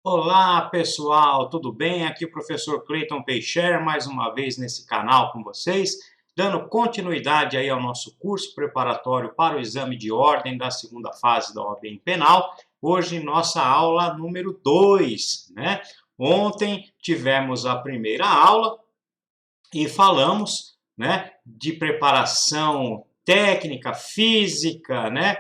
Olá pessoal, tudo bem? Aqui é o professor Cleiton Teixeira, mais uma vez nesse canal com vocês, dando continuidade aí ao nosso curso preparatório para o exame de ordem da segunda fase da OAB em Penal. Hoje nossa aula número 2, né? Ontem tivemos a primeira aula e falamos, né, de preparação técnica, física, né,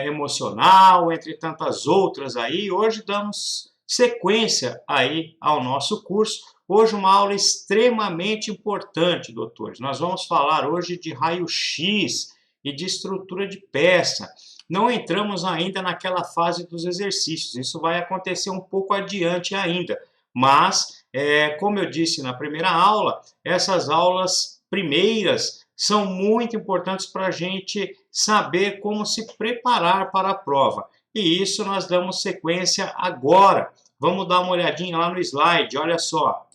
emocional, entre tantas outras aí. Hoje damos sequência aí ao nosso curso. Hoje uma aula extremamente importante, doutores. Nós vamos falar hoje de raio-x e de estrutura de peça. Não entramos ainda naquela fase dos exercícios, isso vai acontecer um pouco adiante ainda, mas, como eu disse na primeira aula, essas aulas primeiras são muito importantes para a gente saber como se preparar para a prova. E isso nós damos sequência agora. Vamos dar uma olhadinha lá no slide, olha só.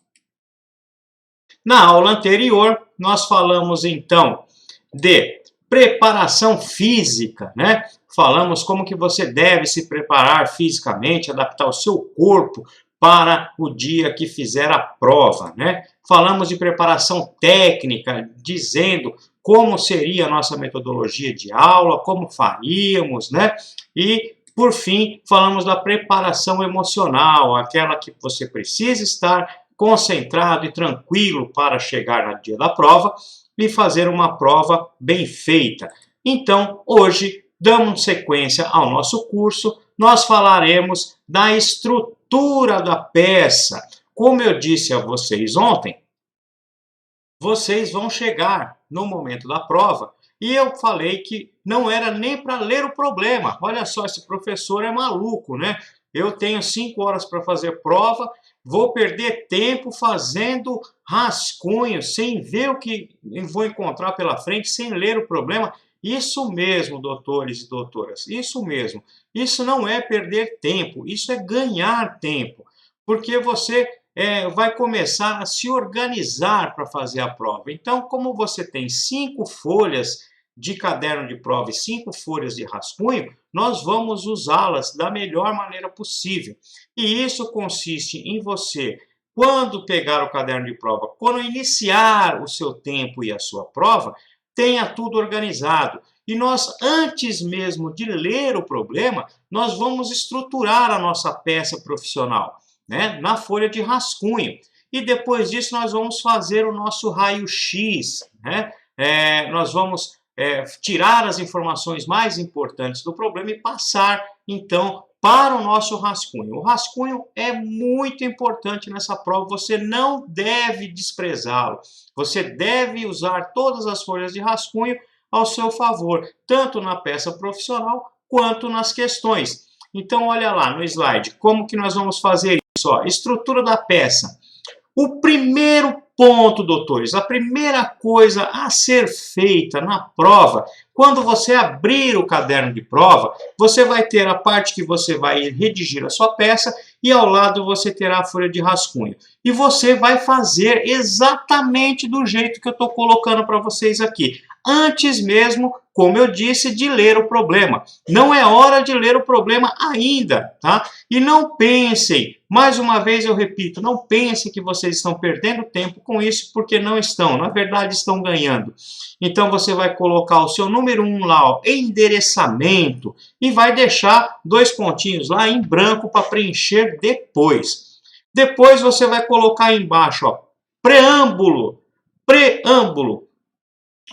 Na aula anterior, nós falamos então de preparação física, né? Falamos como que você deve se preparar fisicamente, adaptar o seu corpo para o dia que fizer a prova, né? Falamos de preparação técnica, dizendo como seria a nossa metodologia de aula, como faríamos, né? E, por fim, falamos da preparação emocional, aquela que você precisa estar concentrado e tranquilo para chegar no dia da prova e fazer uma prova bem feita. Então, hoje, dando sequência ao nosso curso, nós falaremos da estrutura da peça. Como eu disse a vocês ontem, vocês vão chegar no momento da prova e eu falei que não era nem para ler o problema. Olha só, esse professor é maluco, né? Eu tenho 5 horas para fazer prova, vou perder tempo fazendo rascunho, sem ver o que vou encontrar pela frente, sem ler o problema. Isso mesmo, doutores e doutoras, isso mesmo. Isso não é perder tempo, isso é ganhar tempo, porque você vai começar a se organizar para fazer a prova. Então, como você tem 5 folhas de caderno de prova e 5 folhas de rascunho, nós vamos usá-las da melhor maneira possível. E isso consiste em você, quando pegar o caderno de prova, quando iniciar o seu tempo e a sua prova, tenha tudo organizado. E nós, antes mesmo de ler o problema, nós vamos estruturar a nossa peça profissional, né, na folha de rascunho. E depois disso nós vamos fazer o nosso raio-x, né? Nós vamos tirar as informações mais importantes do problema e passar, então, para o nosso rascunho. O rascunho é muito importante nessa prova, você não deve desprezá-lo. Você deve usar todas as folhas de rascunho ao seu favor, tanto na peça profissional quanto nas questões. Então, olha lá no slide, como que nós vamos fazer isso? Ó, estrutura da peça. O primeiro ponto, doutores, a primeira coisa a ser feita na prova, quando você abrir o caderno de prova, você vai ter a parte que você vai redigir a sua peça e ao lado você terá a folha de rascunho. E você vai fazer exatamente do jeito que eu estou colocando para vocês aqui. Antes mesmo, como eu disse, de ler o problema. Não é hora de ler o problema ainda, tá? E não pensem, mais uma vez eu repito, não pensem que vocês estão perdendo tempo com isso, porque não estão, na verdade estão ganhando. Então você vai colocar o seu número 1 lá, ó, endereçamento, e vai deixar 2 pontinhos lá em branco para preencher depois. Depois você vai colocar aí embaixo, ó, preâmbulo, preâmbulo.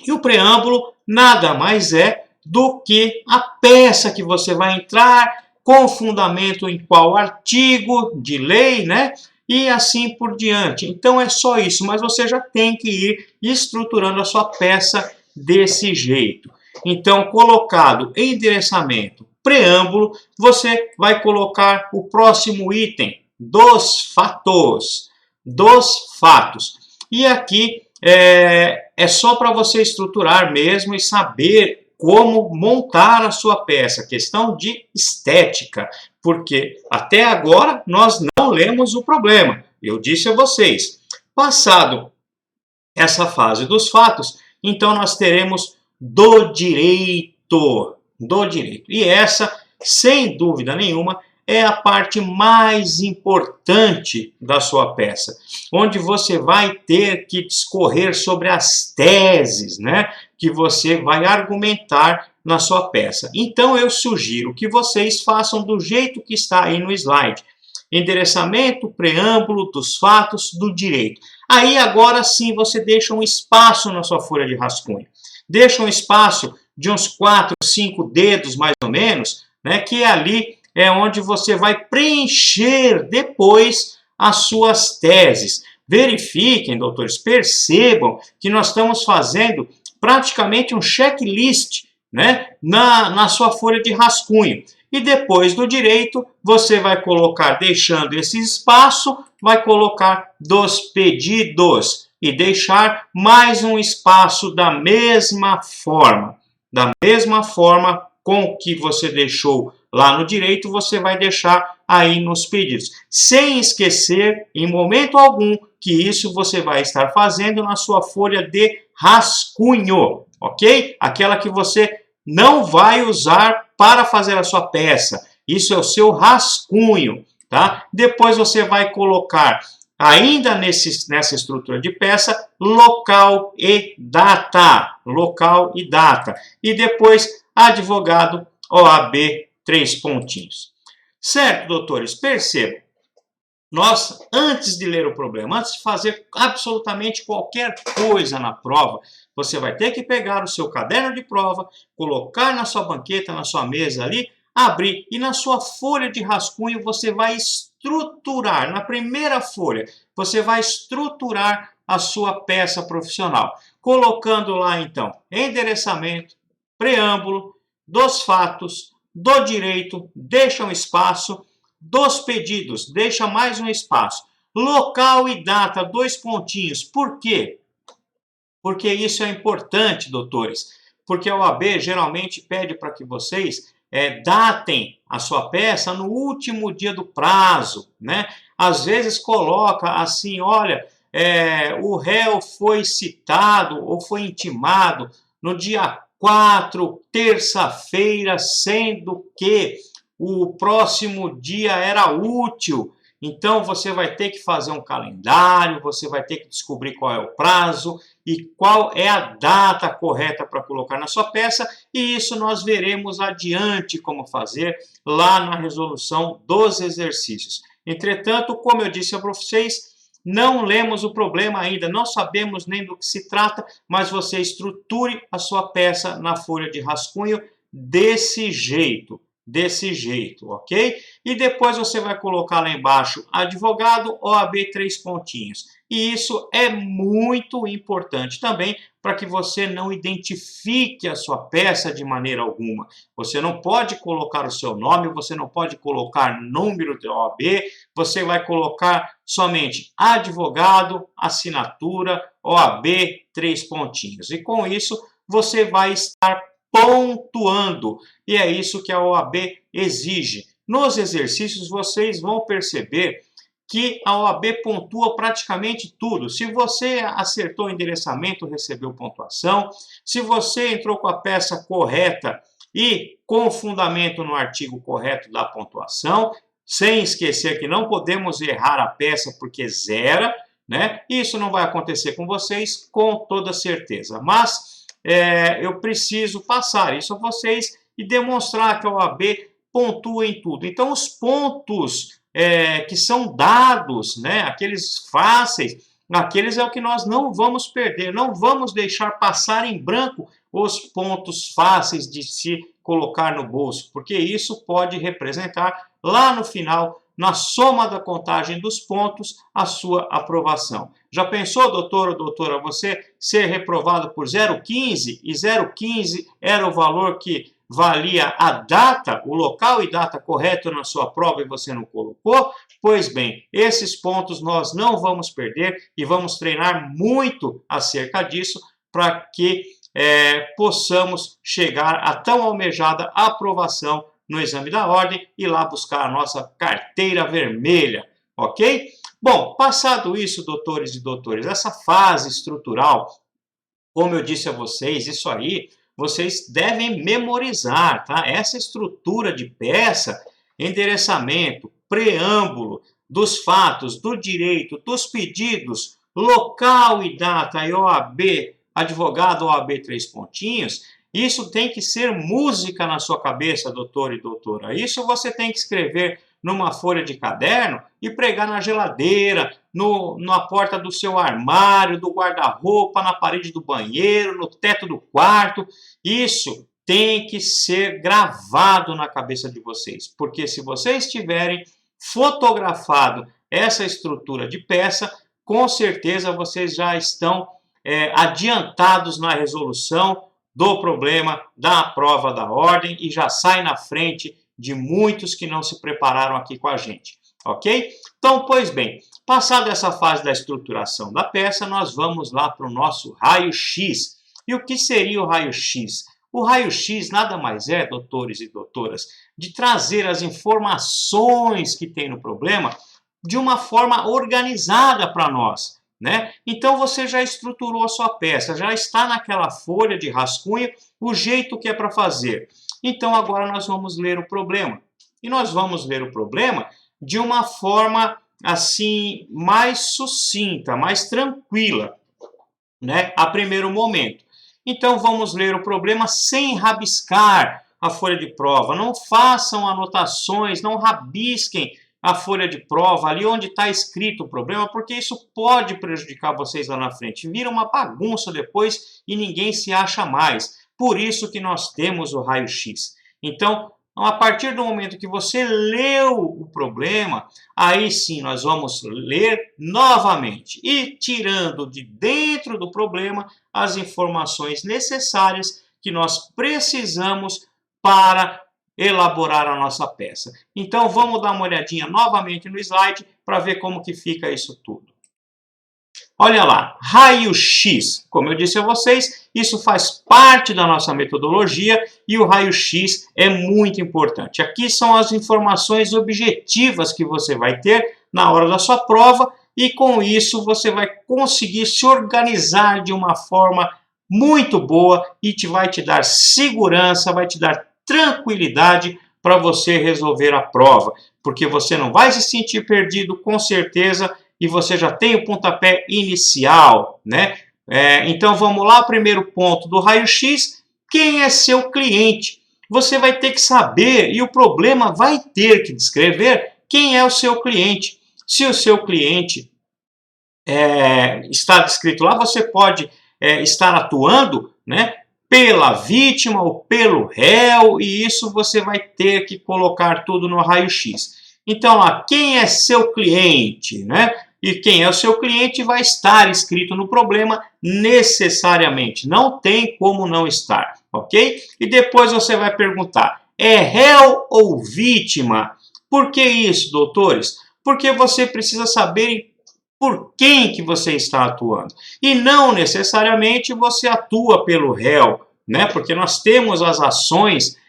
E o preâmbulo nada mais é do que a peça que você vai entrar, com fundamento em qual artigo de lei, né? E assim por diante. Então é só isso, mas você já tem que ir estruturando a sua peça desse jeito. Então, colocado endereçamento, preâmbulo, você vai colocar o próximo item, dos fatos. Dos fatos. E aqui é só para você estruturar mesmo e saber como montar a sua peça, questão de estética, porque até agora nós não lemos o problema. Eu disse a vocês, passado essa fase dos fatos, então nós teremos do direito. E essa, sem dúvida nenhuma, é a parte mais importante da sua peça, onde você vai ter que discorrer sobre as teses, né, que você vai argumentar na sua peça. Então eu sugiro que vocês façam do jeito que está aí no slide. Endereçamento, preâmbulo dos fatos, do direito. Aí agora sim você deixa um espaço na sua folha de rascunho. Deixa um espaço de uns 4, 5 dedos mais ou menos, né, que ali é onde você vai preencher depois as suas teses. Verifiquem, doutores, percebam que nós estamos fazendo praticamente um checklist, né, na sua folha de rascunho. E depois do direito, você vai colocar, deixando esse espaço, vai colocar dos pedidos e deixar mais um espaço da mesma forma. Da mesma forma com que você deixou lá no direito, você vai deixar aí nos pedidos. Sem esquecer, em momento algum, que isso você vai estar fazendo na sua folha de rascunho, ok? Aquela que você não vai usar para fazer a sua peça. Isso é o seu rascunho, tá? Depois você vai colocar, ainda nessa estrutura de peça, local e data. Local e data. E depois, advogado, OAB, 3 pontinhos. Certo, doutores? Percebam. Nós, antes de ler o problema, antes de fazer absolutamente qualquer coisa na prova, você vai ter que pegar o seu caderno de prova, colocar na sua banqueta, na sua mesa ali, abrir e na sua folha de rascunho você vai estruturar, na primeira folha, você vai estruturar a sua peça profissional, colocando lá então endereçamento, preâmbulo, dos fatos, do direito, deixa um espaço, dos pedidos, deixa mais um espaço. Local e data, 2 pontinhos. Por quê? Porque isso é importante, doutores. Porque a OAB geralmente pede para que vocês datem a sua peça no último dia do prazo, né? Às vezes coloca assim, olha, o réu foi citado ou foi intimado no dia 4, terça-feira, sendo que o próximo dia era útil. Então você vai ter que fazer um calendário, você vai ter que descobrir qual é o prazo e qual é a data correta para colocar na sua peça, e isso nós veremos adiante como fazer lá na resolução dos exercícios. Entretanto, como eu disse a vocês, não lemos o problema ainda, não sabemos nem do que se trata, mas você estruture a sua peça na folha de rascunho desse jeito, ok? E depois você vai colocar lá embaixo advogado, OAB, 3 pontinhos. E isso é muito importante também para que você não identifique a sua peça de maneira alguma. Você não pode colocar o seu nome, você não pode colocar número de OAB, você vai colocar somente advogado, assinatura, OAB, 3 pontinhos. E com isso você vai estar pontuando, e é isso que a OAB exige. Nos exercícios vocês vão perceber que a OAB pontua praticamente tudo. Se você acertou o endereçamento, recebeu pontuação. Se você entrou com a peça correta e com fundamento no artigo correto da pontuação, sem esquecer que não podemos errar a peça porque zera, né? Isso não vai acontecer com vocês com toda certeza, mas eu preciso passar isso a vocês e demonstrar que a OAB pontua em tudo. Então, os pontos que são dados, né, aqueles fáceis, aqueles é o que nós não vamos perder, não vamos deixar passar em branco os pontos fáceis de se colocar no bolso, porque isso pode representar lá no final, na soma da contagem dos pontos, a sua aprovação. Já pensou, doutor ou doutora, você ser reprovado por 0,15 e 0,15 era o valor que valia a data, o local e data correto na sua prova e você não colocou? Pois bem, esses pontos nós não vamos perder e vamos treinar muito acerca disso para que possamos chegar à tão almejada aprovação no exame da ordem e lá buscar a nossa carteira vermelha, ok? Bom, passado isso, doutores e doutoras, essa fase estrutural, como eu disse a vocês, isso aí vocês devem memorizar, tá? Essa estrutura de peça, endereçamento, preâmbulo dos fatos, do direito, dos pedidos, local e data e OAB, advogado OAB 3 pontinhos, isso tem que ser música na sua cabeça, doutor e doutora. Isso você tem que escrever numa folha de caderno e pregar na geladeira, na porta do seu armário, do guarda-roupa, na parede do banheiro, no teto do quarto. Isso tem que ser gravado na cabeça de vocês, porque se vocês tiverem fotografado essa estrutura de peça, com certeza vocês já estão adiantados na resolução do problema da prova da ordem e já sai na frente de muitos que não se prepararam aqui com a gente, ok? Então, pois bem, passada essa fase da estruturação da peça, nós vamos lá para o nosso raio-x. E o que seria o raio-x? O raio-x nada mais é, doutores e doutoras, de trazer as informações que tem no problema de uma forma organizada para nós, né? Então você já estruturou a sua peça, já está naquela folha de rascunho o jeito que é para fazer. Então agora nós vamos ler o problema. E nós vamos ler o problema de uma forma assim mais sucinta, mais tranquila, né? A primeiro momento. Então vamos ler o problema sem rabiscar a folha de prova. Não façam anotações, não rabisquem a folha de prova ali onde está escrito o problema, porque isso pode prejudicar vocês lá na frente. Vira uma bagunça depois e ninguém se acha mais. Por isso que nós temos o raio-x. Então, a partir do momento que você leu o problema, aí sim nós vamos ler novamente e tirando de dentro do problema as informações necessárias que nós precisamos para elaborar a nossa peça. Então vamos dar uma olhadinha novamente no slide para ver como que fica isso tudo. Olha lá, raio-x. Como eu disse a vocês, isso faz parte da nossa metodologia e o raio-x é muito importante. Aqui são as informações objetivas que você vai ter na hora da sua prova e com isso você vai conseguir se organizar de uma forma muito boa e vai te dar segurança, vai te dar tranquilidade para você resolver a prova, porque você não vai se sentir perdido com certeza e você já tem o pontapé inicial, né? Então vamos lá, primeiro ponto do raio-x, quem é seu cliente? Você vai ter que saber e o problema vai ter que descrever quem é o seu cliente. Se o seu cliente está descrito lá, você pode estar atuando, né, pela vítima ou pelo réu, e isso você vai ter que colocar tudo no raio-x. Então, lá, quem é seu cliente, né? E quem é o seu cliente vai estar escrito no problema necessariamente. Não tem como não estar, ok? E depois você vai perguntar, é réu ou vítima? Por que isso, doutores? Porque você precisa saber por quem que você está atuando. E não necessariamente você atua pelo réu, né? Porque nós temos as ações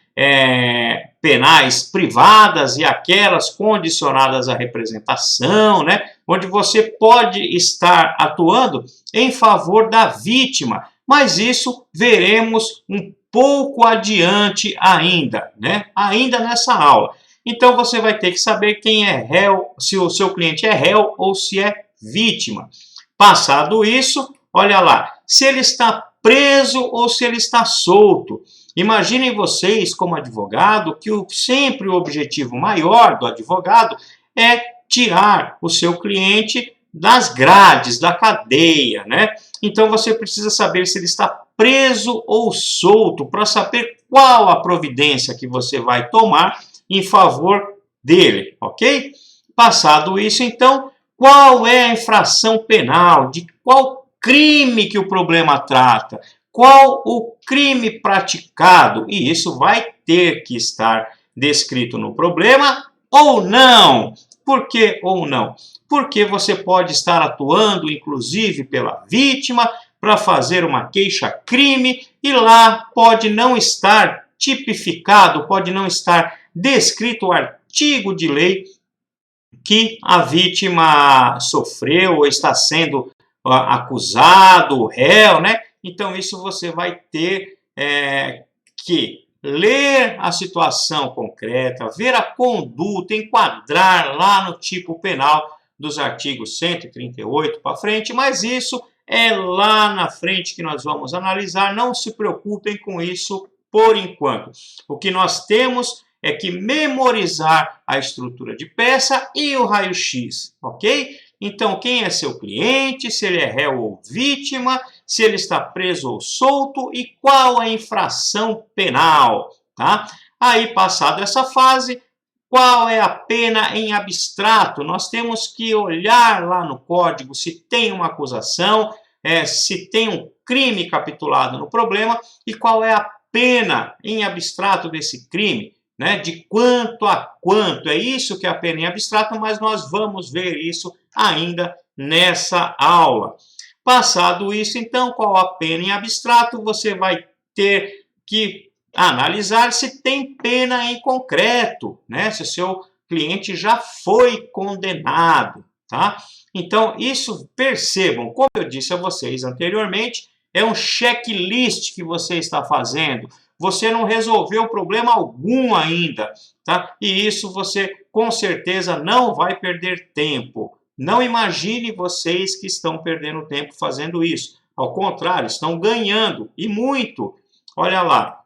penais privadas e aquelas condicionadas à representação, né? Onde você pode estar atuando em favor da vítima. Mas isso veremos um pouco adiante ainda, né? Ainda nessa aula. Então você vai ter que saber quem é réu, se o seu cliente é réu ou se é vítima. Passado isso, olha lá, se ele está preso ou se ele está solto. Imaginem vocês, como advogado, que sempre o objetivo maior do advogado é tirar o seu cliente das grades, da cadeia, né? Então você precisa saber se ele está preso ou solto para saber qual a providência que você vai tomar em favor dele, ok? Passado isso, então, qual é a infração penal? De qual crime que o problema trata? Qual o crime praticado? E isso vai ter que estar descrito no problema ou não? Por que ou não? Porque você pode estar atuando, inclusive, pela vítima para fazer uma queixa-crime e lá pode não estar tipificado, pode não estar descrito o artigo de lei que a vítima sofreu ou está sendo acusado, réu, né? Então isso você vai ter que ler a situação concreta, ver a conduta, enquadrar lá no tipo penal dos artigos 138 para frente, mas isso é lá na frente que nós vamos analisar, não se preocupem com isso por enquanto. O que nós temos é que memorizar a estrutura de peça e o raio-x, ok? Então, quem é seu cliente, se ele é réu ou vítima, se ele está preso ou solto e qual a infração penal, tá? Aí, passada essa fase, qual é a pena em abstrato? Nós temos que olhar lá no código se tem uma acusação, se tem um crime capitulado no problema e qual é a pena em abstrato desse crime, né? De quanto a quanto. É isso que é a pena em abstrato, mas nós vamos ver isso ainda nessa aula. Passado isso, então, qual a pena em abstrato? Você vai ter que analisar se tem pena em concreto, né? Se o seu cliente já foi condenado, tá? Então, isso, percebam, como eu disse a vocês anteriormente, é um checklist que você está fazendo. Você não resolveu problema algum ainda, tá? E isso você, com certeza, não vai perder tempo. Não imagine vocês que estão perdendo tempo fazendo isso. Ao contrário, estão ganhando, e muito. Olha lá,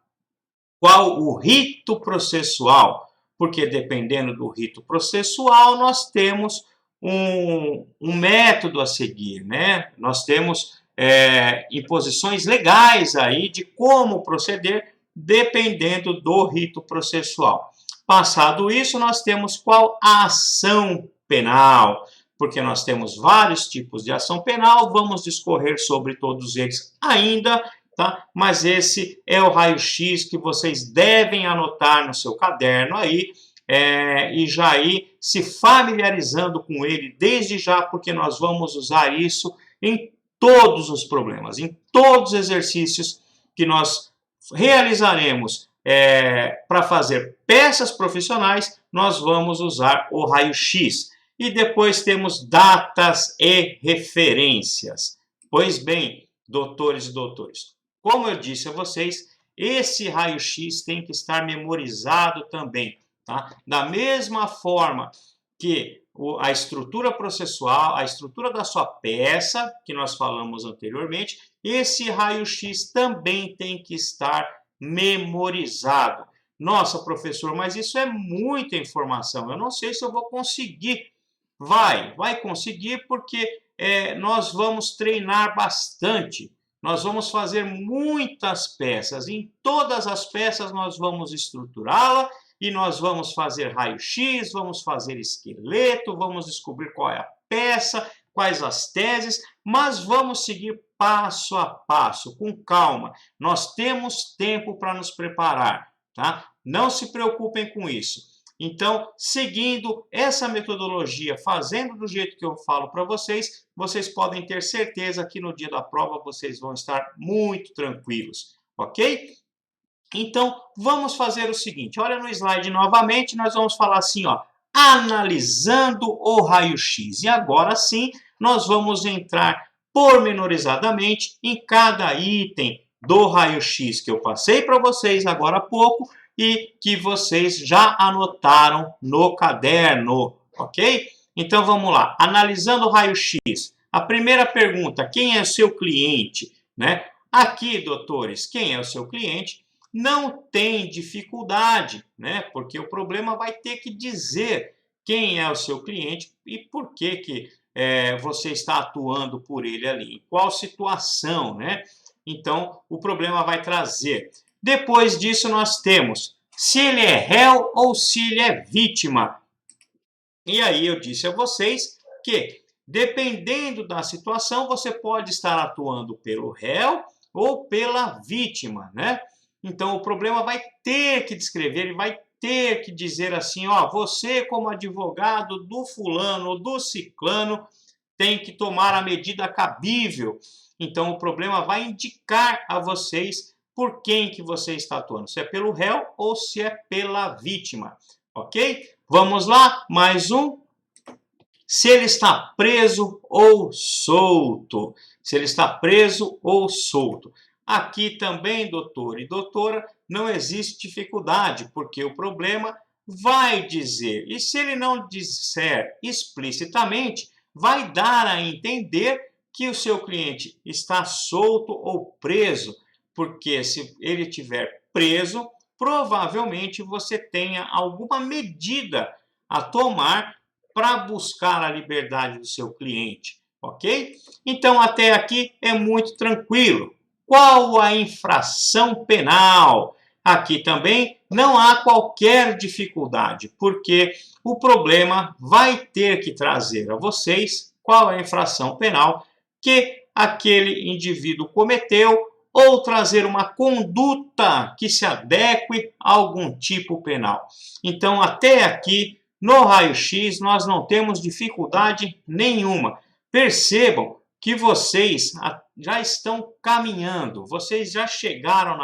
qual o rito processual? Porque dependendo do rito processual, nós temos um método a seguir, né? Nós temos imposições legais aí de como proceder dependendo do rito processual. Passado isso, nós temos qual a ação penal, porque nós temos vários tipos de ação penal, vamos discorrer sobre todos eles ainda, tá? Mas esse é o raio-x que vocês devem anotar no seu caderno aí, e já ir se familiarizando com ele desde já, porque nós vamos usar isso em todos os problemas, em todos os exercícios que nós realizaremos para fazer peças profissionais, nós vamos usar o raio-x. E depois temos datas e referências. Pois bem, doutores e doutores, como eu disse a vocês, esse raio-x tem que estar memorizado também, tá? Da mesma forma que a estrutura processual, a estrutura da sua peça, que nós falamos anteriormente, esse raio-x também tem que estar memorizado. Nossa, professor, mas isso é muita informação, eu não sei se eu vou conseguir. Vai conseguir porque nós vamos treinar bastante. Nós vamos fazer muitas peças. Em todas as peças nós vamos estruturá-la e nós vamos fazer raio-x, vamos fazer esqueleto, vamos descobrir qual é a peça, quais as teses, mas vamos seguir passo a passo, com calma. Nós temos tempo para nos preparar, tá? Não se preocupem com isso. Então, seguindo essa metodologia, fazendo do jeito que eu falo para vocês, vocês podem ter certeza que no dia da prova vocês vão estar muito tranquilos, ok? Então, vamos fazer o seguinte, olha no slide novamente, nós vamos falar assim, ó, analisando o raio-x. E agora sim, nós vamos entrar pormenorizadamente em cada item do raio-x que eu passei para vocês agora há pouco, e que vocês já anotaram no caderno, ok? Então vamos lá, analisando o raio-x. A primeira pergunta, quem é o seu cliente? Né? Aqui, doutores, quem é o seu cliente? Não tem dificuldade, né? Porque o problema vai ter que dizer quem é o seu cliente e por que você está atuando por ele ali, em qual situação, né? Então, o problema vai trazer. Depois disso, nós temos se ele é réu ou se ele é vítima. E aí eu disse a vocês que, dependendo da situação, você pode estar atuando pelo réu ou pela vítima, né? Então, o problema vai ter que descrever, ele vai ter que dizer assim, ó, você como advogado do fulano ou do ciclano tem que tomar a medida cabível. Então, o problema vai indicar a vocês por quem que você está atuando, se é pelo réu ou se é pela vítima, ok? Vamos lá, mais um. Se ele está preso ou solto. Se ele está preso ou solto. Aqui também, doutor e doutora, não existe dificuldade, porque o problema vai dizer. E se ele não disser explicitamente, vai dar a entender que o seu cliente está solto ou preso, porque se ele estiver preso, provavelmente você tenha alguma medida a tomar para buscar a liberdade do seu cliente, ok? Então, até aqui é muito tranquilo. Qual a infração penal? Aqui também não há qualquer dificuldade, porque o problema vai ter que trazer a vocês qual é a infração penal que aquele indivíduo cometeu ou trazer uma conduta que se adeque a algum tipo penal. Então, até aqui, no raio-x, nós não temos dificuldade nenhuma. Percebam que vocês já estão caminhando, vocês já chegaram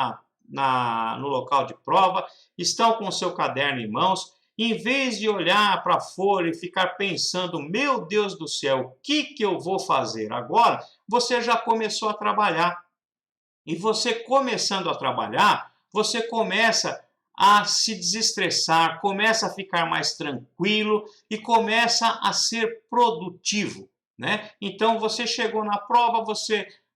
no local de prova, estão com o seu caderno em mãos. Em vez de olhar para a folha e ficar pensando, meu Deus do céu, o que eu vou fazer agora? Você já começou a trabalhar. E você começando a trabalhar, você começa a se desestressar, começa a ficar mais tranquilo e começa a ser produtivo, né? Então você chegou na prova,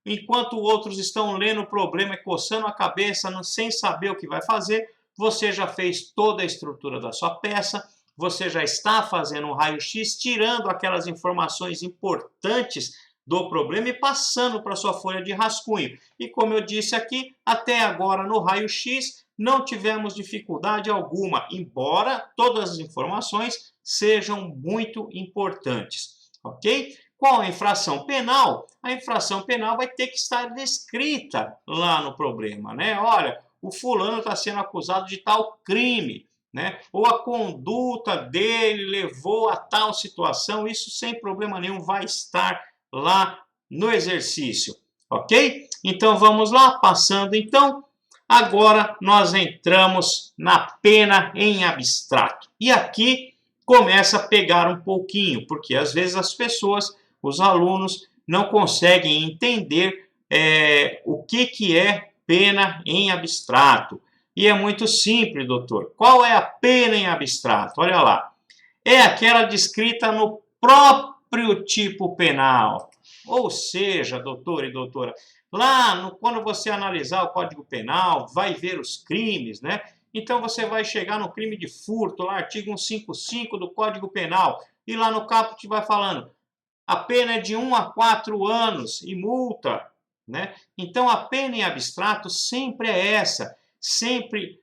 enquanto outros estão lendo o problema e coçando a cabeça, sem saber o que vai fazer, você já fez toda a estrutura da sua peça, você já está fazendo um raio-x, tirando aquelas informações importantes do problema e passando para sua folha de rascunho. E como eu disse aqui, até agora no raio-x não tivemos dificuldade alguma, embora todas as informações sejam muito importantes, ok? Qual a infração penal? A infração penal vai ter que estar descrita lá no problema, né? Olha, o fulano está sendo acusado de tal crime, né? Ou a conduta dele levou a tal situação, isso sem problema nenhum vai estar lá no exercício, ok? Então vamos lá, passando então. Agora nós entramos na pena em abstrato. E aqui começa a pegar um pouquinho, porque às vezes as pessoas, os alunos, não conseguem entender o que é pena em abstrato. E é muito simples, doutor. Qual é a pena em abstrato? Olha lá. É aquela descrita no próprio tipo penal. Ou seja, doutor e doutora, lá quando você analisar o Código Penal, vai ver os crimes, né? Então você vai chegar no crime de furto, lá artigo 155 do Código Penal, e lá no caput vai falando, a pena é de 1 a 4 anos e multa, né? Então a pena em abstrato sempre é essa, sempre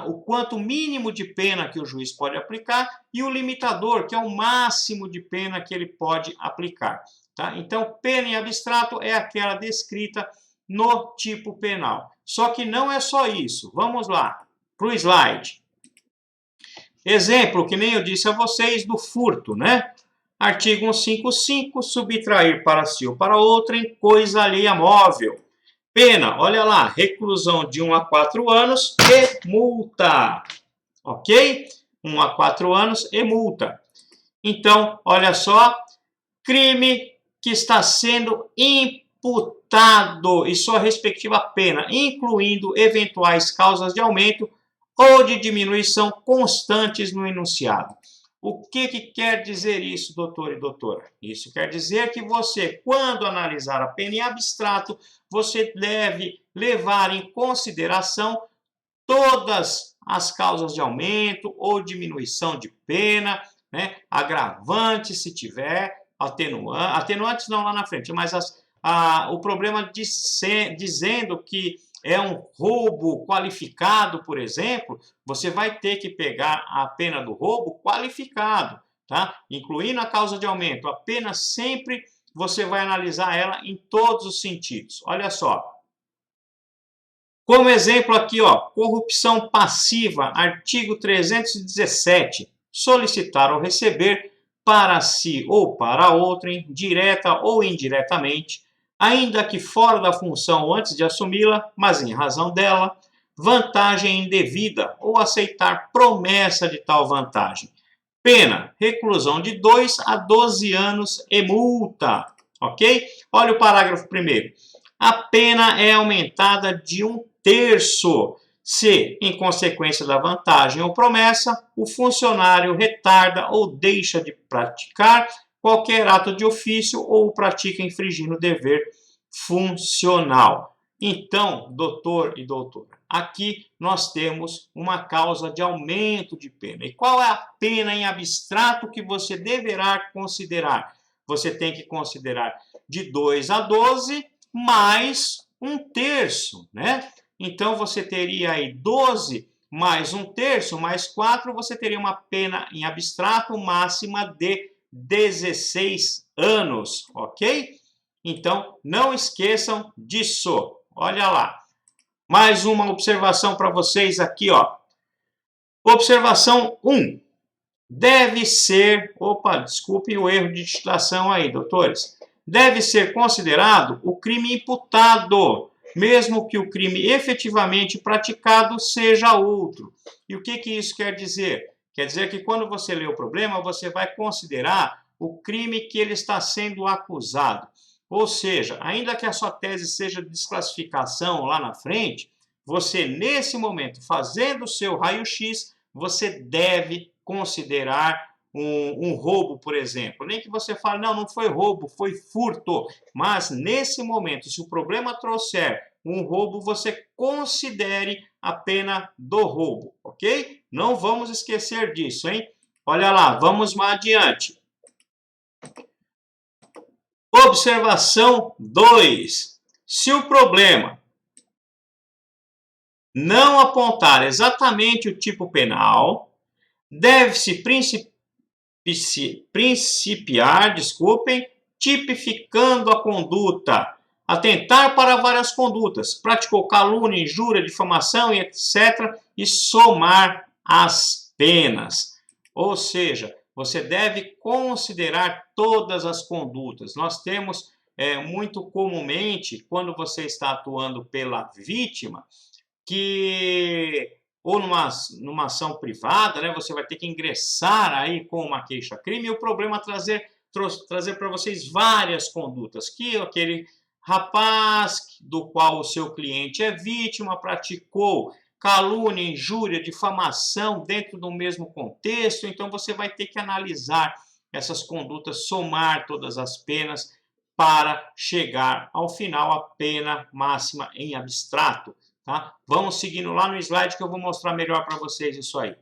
o quanto mínimo de pena que o juiz pode aplicar e o limitador, que é o máximo de pena que ele pode aplicar. Tá? Então, pena em abstrato é aquela descrita no tipo penal. Só que não é só isso. Vamos lá, para o slide. Exemplo, que nem eu disse a vocês, do furto, né? Artigo 155, subtrair para si ou para outrem coisa alheia móvel. Pena, olha lá, reclusão de 1 a 4 anos e multa. Ok? 1 a 4 anos e multa. Então, olha só, crime que está sendo imputado e sua respectiva pena, incluindo eventuais causas de aumento ou de diminuição constantes no enunciado. O que quer dizer isso, doutor e doutora? Isso quer dizer que você, quando analisar a pena em abstrato, você deve levar em consideração todas as causas de aumento ou diminuição de pena, né? Agravantes, se tiver, atenuantes não lá na frente, mas o problema dizendo que é um roubo qualificado, por exemplo, você vai ter que pegar a pena do roubo qualificado, tá? Incluindo a causa de aumento. A pena sempre você vai analisar ela em todos os sentidos. Olha só. Como exemplo aqui, ó, corrupção passiva, artigo 317. Solicitar ou receber para si ou para outrem, direta ou indiretamente, ainda que fora da função antes de assumi-la, mas em razão dela, vantagem indevida ou aceitar promessa de tal vantagem. Pena, reclusão de 2 a 12 anos e multa, ok? Olha o parágrafo 1º. A pena é aumentada de 1/3 Se, em consequência da vantagem ou promessa, o funcionário retarda ou deixa de praticar qualquer ato de ofício ou o pratica infringindo o dever funcional. Então, doutor e doutora, aqui nós temos uma causa de aumento de pena. E qual é a pena em abstrato que você deverá considerar? Você tem que considerar de 2 a 12 mais 1/3, né? Então, você teria aí 12 mais 1/3, mais 4, você teria uma pena em abstrato máxima de 16 anos, ok? Então, não esqueçam disso. Olha lá. Mais uma observação para vocês aqui, ó. Observação 1. Deve ser... Opa, desculpe o erro de digitação aí, doutores. Deve ser considerado o crime imputado, mesmo que o crime efetivamente praticado seja outro. E o que isso quer dizer? Quer dizer que quando você lê o problema, você vai considerar o crime que ele está sendo acusado. Ou seja, ainda que a sua tese seja de desclassificação lá na frente, você, nesse momento, fazendo o seu raio-x, você deve considerar um roubo, por exemplo. Nem que você fale, não foi roubo, foi furto. Mas, nesse momento, se o problema trouxer um roubo, você considere a pena do roubo, ok? Não vamos esquecer disso, hein? Olha lá, vamos mais adiante. Observação 2. Se o problema não apontar exatamente o tipo penal, deve-se principiar, tipificando a conduta, atentar para várias condutas, praticou calúnia, injúria, difamação e etc., e somar as penas. Ou seja, você deve considerar todas as condutas. Nós temos, muito comumente, quando você está atuando pela vítima, que ou numa ação privada, né, você vai ter que ingressar aí com uma queixa-crime, e o problema é trazer para vocês várias condutas, que aquele rapaz do qual o seu cliente é vítima praticou calúnia, injúria, difamação dentro do mesmo contexto, então você vai ter que analisar essas condutas, somar todas as penas para chegar ao final à pena máxima em abstrato. Tá? Vamos seguindo lá no slide que eu vou mostrar melhor para vocês isso aí.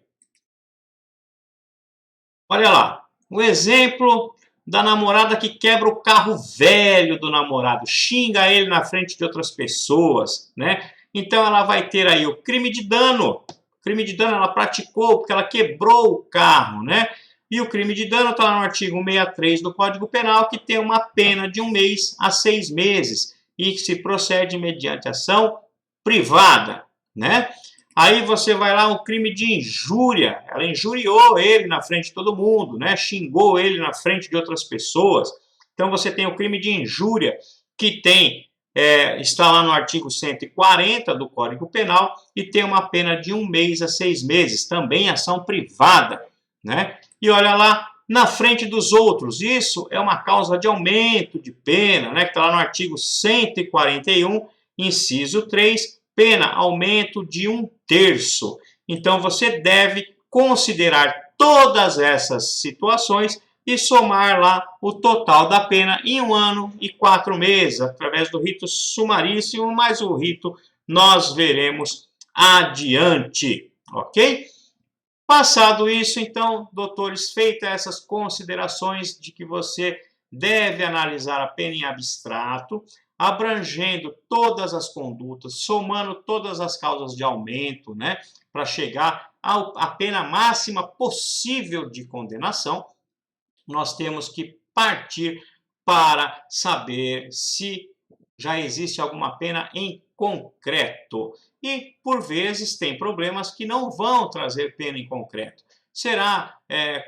Olha lá, o exemplo da namorada que quebra o carro velho do namorado, xinga ele na frente de outras pessoas, né? Então ela vai ter aí o crime de dano. O crime de dano ela praticou porque ela quebrou o carro, né? E o crime de dano está no artigo 163 do Código Penal, que tem uma pena de 1 mês a 6 meses e que se procede mediante ação privada, né? Aí você vai lá, um crime de injúria, ela injuriou ele na frente de todo mundo, né? Xingou ele na frente de outras pessoas. Então você tem o crime de injúria, que está lá no artigo 140 do Código Penal e tem uma pena de 1 mês a 6 meses, também ação privada, né? E olha lá, na frente dos outros, isso é uma causa de aumento de pena, né? Que está lá no artigo 141, inciso 3, pena aumento de 1/3. Então, você deve considerar todas essas situações e somar lá o total da pena em 1 ano e 4 meses, através do rito sumaríssimo, mas o rito nós veremos adiante, ok? Passado isso, então, doutores, feitas essas considerações de que você deve analisar a pena em abstrato, abrangendo todas as condutas, somando todas as causas de aumento, né, para chegar à pena máxima possível de condenação, nós temos que partir para saber se já existe alguma pena em concreto. E, por vezes, tem problemas que não vão trazer pena em concreto. Será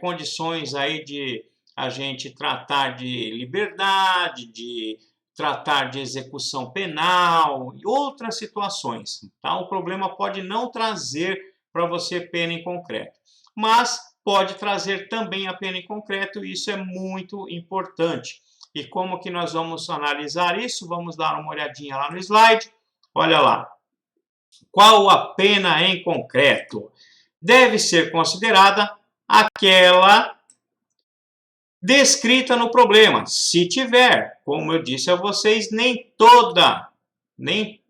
condições aí de a gente tratar de liberdade, de tratar de execução penal e outras situações. Tá? O problema pode não trazer para você pena em concreto, mas pode trazer também a pena em concreto e isso é muito importante. E como que nós vamos analisar isso? Vamos dar uma olhadinha lá no slide. Olha lá. Qual a pena em concreto? Deve ser considerada aquela descrita no problema. Se tiver, como eu disse a vocês, nem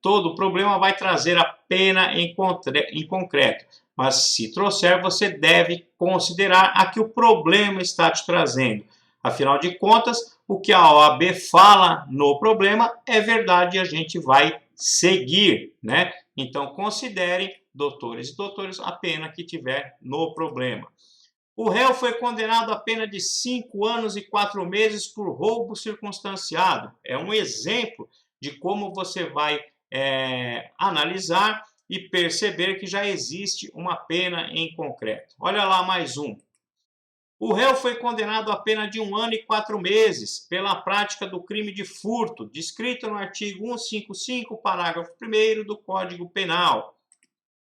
todo problema vai trazer a pena em concreto. Mas se trouxer, você deve considerar a que o problema está te trazendo. Afinal de contas, o que a OAB fala no problema é verdade e a gente vai seguir, né? Então, considerem, doutores e doutoras, a pena que tiver no problema. O réu foi condenado a pena de 5 anos e 4 meses por roubo circunstanciado. É um exemplo de como você vai analisar e perceber que já existe uma pena em concreto. Olha lá mais um. O réu foi condenado a pena de 1 ano e 4 meses pela prática do crime de furto, descrito no artigo 155, parágrafo 1º do Código Penal.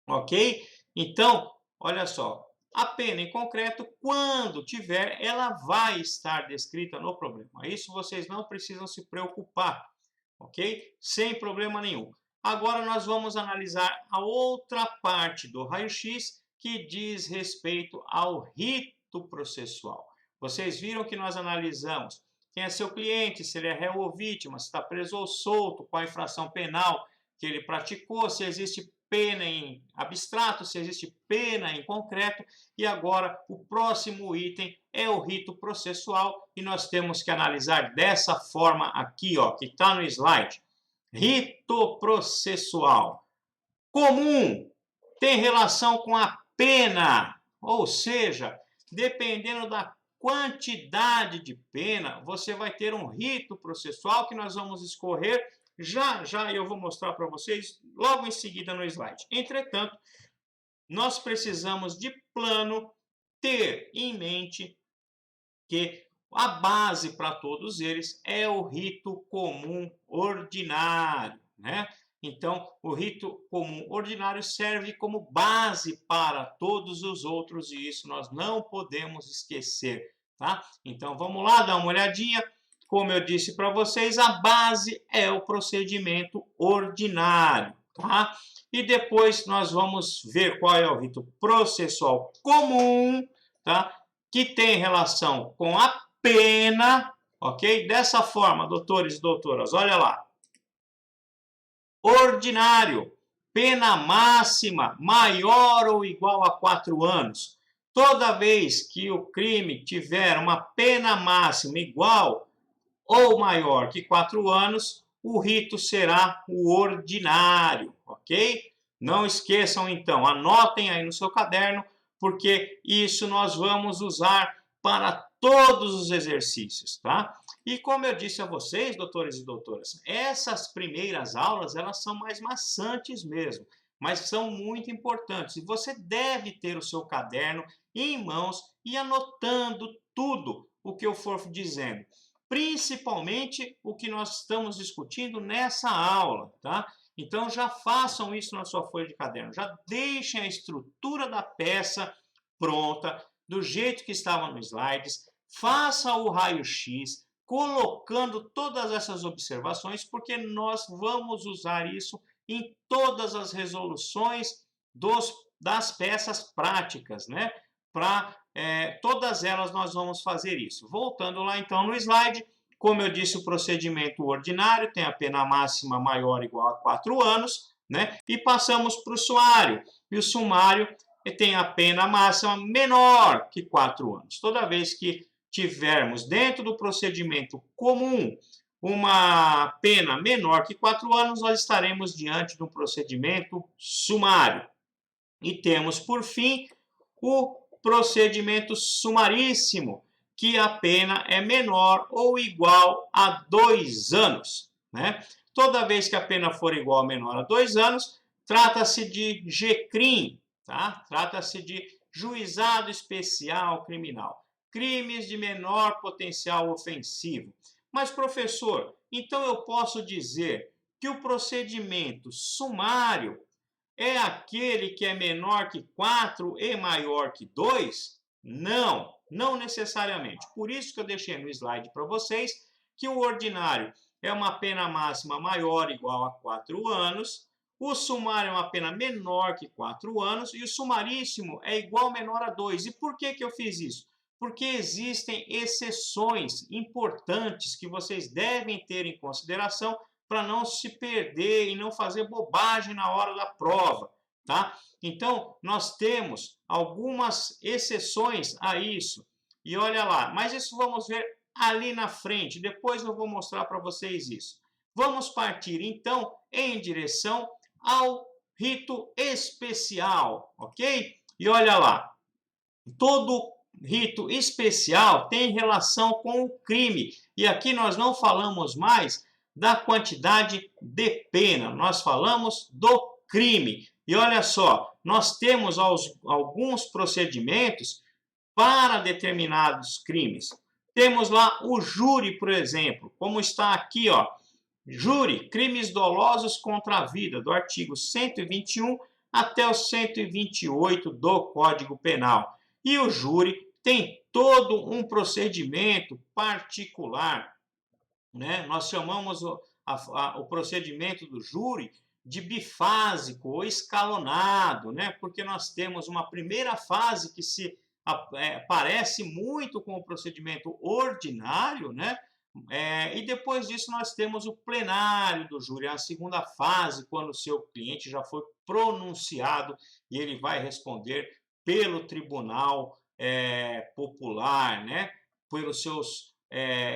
Ok? Então, olha só, a pena em concreto, quando tiver, ela vai estar descrita no problema. Isso vocês não precisam se preocupar, ok? Sem problema nenhum. Agora nós vamos analisar a outra parte do raio-x que diz respeito ao rito processual. Vocês viram que nós analisamos quem é seu cliente, se ele é réu ou vítima, se está preso ou solto, qual a infração penal que ele praticou, se existe pena em abstrato, se existe pena em concreto, e agora o próximo item é o rito processual, e nós temos que analisar dessa forma aqui, ó, que está no slide. Rito processual. Comum tem relação com a pena, ou seja, dependendo da quantidade de pena, você vai ter um rito processual que nós vamos escorrer. Já eu vou mostrar para vocês logo em seguida no slide. Entretanto, nós precisamos de plano ter em mente que a base para todos eles é o rito comum ordinário, né? Então, o rito comum ordinário serve como base para todos os outros e isso nós não podemos esquecer, tá? Então, vamos lá dar uma olhadinha. Como eu disse para vocês, a base é o procedimento ordinário, tá? E depois nós vamos ver qual é o rito processual comum, tá? Que tem relação com a pena, ok? Dessa forma, doutores e doutoras, olha lá. Ordinário, pena máxima maior ou igual a 4 anos. Toda vez que o crime tiver uma pena máxima igual ou maior que 4 anos, o rito será o ordinário, ok? Não esqueçam, então, anotem aí no seu caderno, porque isso nós vamos usar para todos os exercícios, tá? E como eu disse a vocês, doutores e doutoras, essas primeiras aulas, elas são mais maçantes mesmo, mas são muito importantes. E você deve ter o seu caderno em mãos e anotando tudo o que eu for dizendo. Principalmente o que nós estamos discutindo nessa aula, tá? Então já façam isso na sua folha de caderno, já deixem a estrutura da peça pronta, do jeito que estava nos slides, faça o raio-x, colocando todas essas observações, porque nós vamos usar isso em todas as resoluções das peças práticas, né? Para todas elas nós vamos fazer isso. Voltando lá então no slide, como eu disse, o procedimento ordinário tem a pena máxima maior ou igual a 4 anos, né? E passamos para o sumário. E o sumário tem a pena máxima menor que 4 anos. Toda vez que tivermos dentro do procedimento comum uma pena menor que 4 anos, nós estaremos diante de um procedimento sumário. E temos, por fim, o procedimento sumaríssimo, que a pena é menor ou igual a 2 anos, né? Toda vez que a pena for igual ou menor a 2 anos, trata-se de GCRIM, tá? Trata-se de Juizado Especial Criminal. Crimes de menor potencial ofensivo. Mas, professor, então eu posso dizer que o procedimento sumário é aquele que é menor que 4 e maior que 2? Não, não necessariamente. Por isso que eu deixei no slide para vocês que o ordinário é uma pena máxima maior ou igual a 4 anos, O sumário é uma pena menor que 4 anos e o sumaríssimo é igual ou menor a 2. E por que eu fiz isso? Porque existem exceções importantes que vocês devem ter em consideração para não se perder e não fazer bobagem na hora da prova, tá? Então, nós temos algumas exceções a isso. E olha lá, mas isso vamos ver ali na frente, depois eu vou mostrar para vocês isso. Vamos partir, então, em direção ao rito especial, ok? E olha lá, todo rito especial tem relação com o crime. E aqui nós não falamos mais da quantidade de pena, nós falamos do crime. E olha só, nós temos alguns procedimentos para determinados crimes. Temos lá o júri, por exemplo, como está aqui, ó. Júri, crimes dolosos contra a vida, do artigo 121 até o 128 do Código Penal. E o júri tem todo um procedimento particular, né? Nós chamamos o procedimento do júri de bifásico ou escalonado, né? Porque nós temos uma primeira fase que se parece muito com o procedimento ordinário, né? E depois disso nós temos o plenário do júri, a segunda fase, quando o seu cliente já foi pronunciado e ele vai responder pelo tribunal popular, né? Pelos seus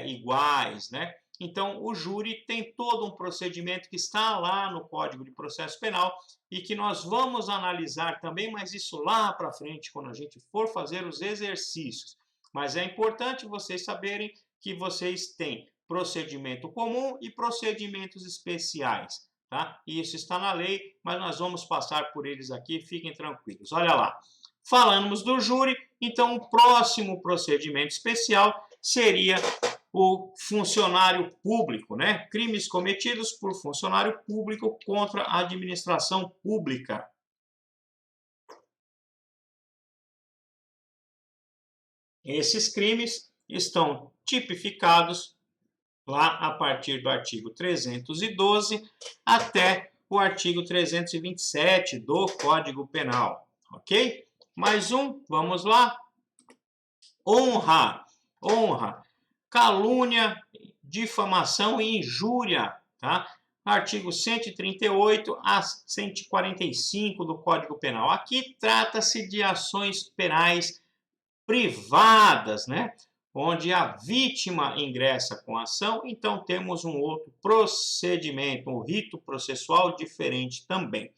iguais, né? Então, o júri tem todo um procedimento que está lá no Código de Processo Penal e que nós vamos analisar também, mas isso lá para frente, quando a gente for fazer os exercícios. Mas é importante vocês saberem que vocês têm procedimento comum e procedimentos especiais, tá? Isso está na lei, mas nós vamos passar por eles aqui, fiquem tranquilos. Olha lá, falamos do júri, então o próximo procedimento especial seria o funcionário público, né? Crimes cometidos por funcionário público contra a administração pública. Esses crimes estão tipificados lá a partir do artigo 312 até o artigo 327 do Código Penal, ok? Mais um, vamos lá. Honra, honra, calúnia, difamação e injúria, tá? Artigo 138 a 145 do Código Penal. Aqui trata-se de ações penais privadas, né? Onde a vítima ingressa com a ação, então temos um outro procedimento, um rito processual diferente também.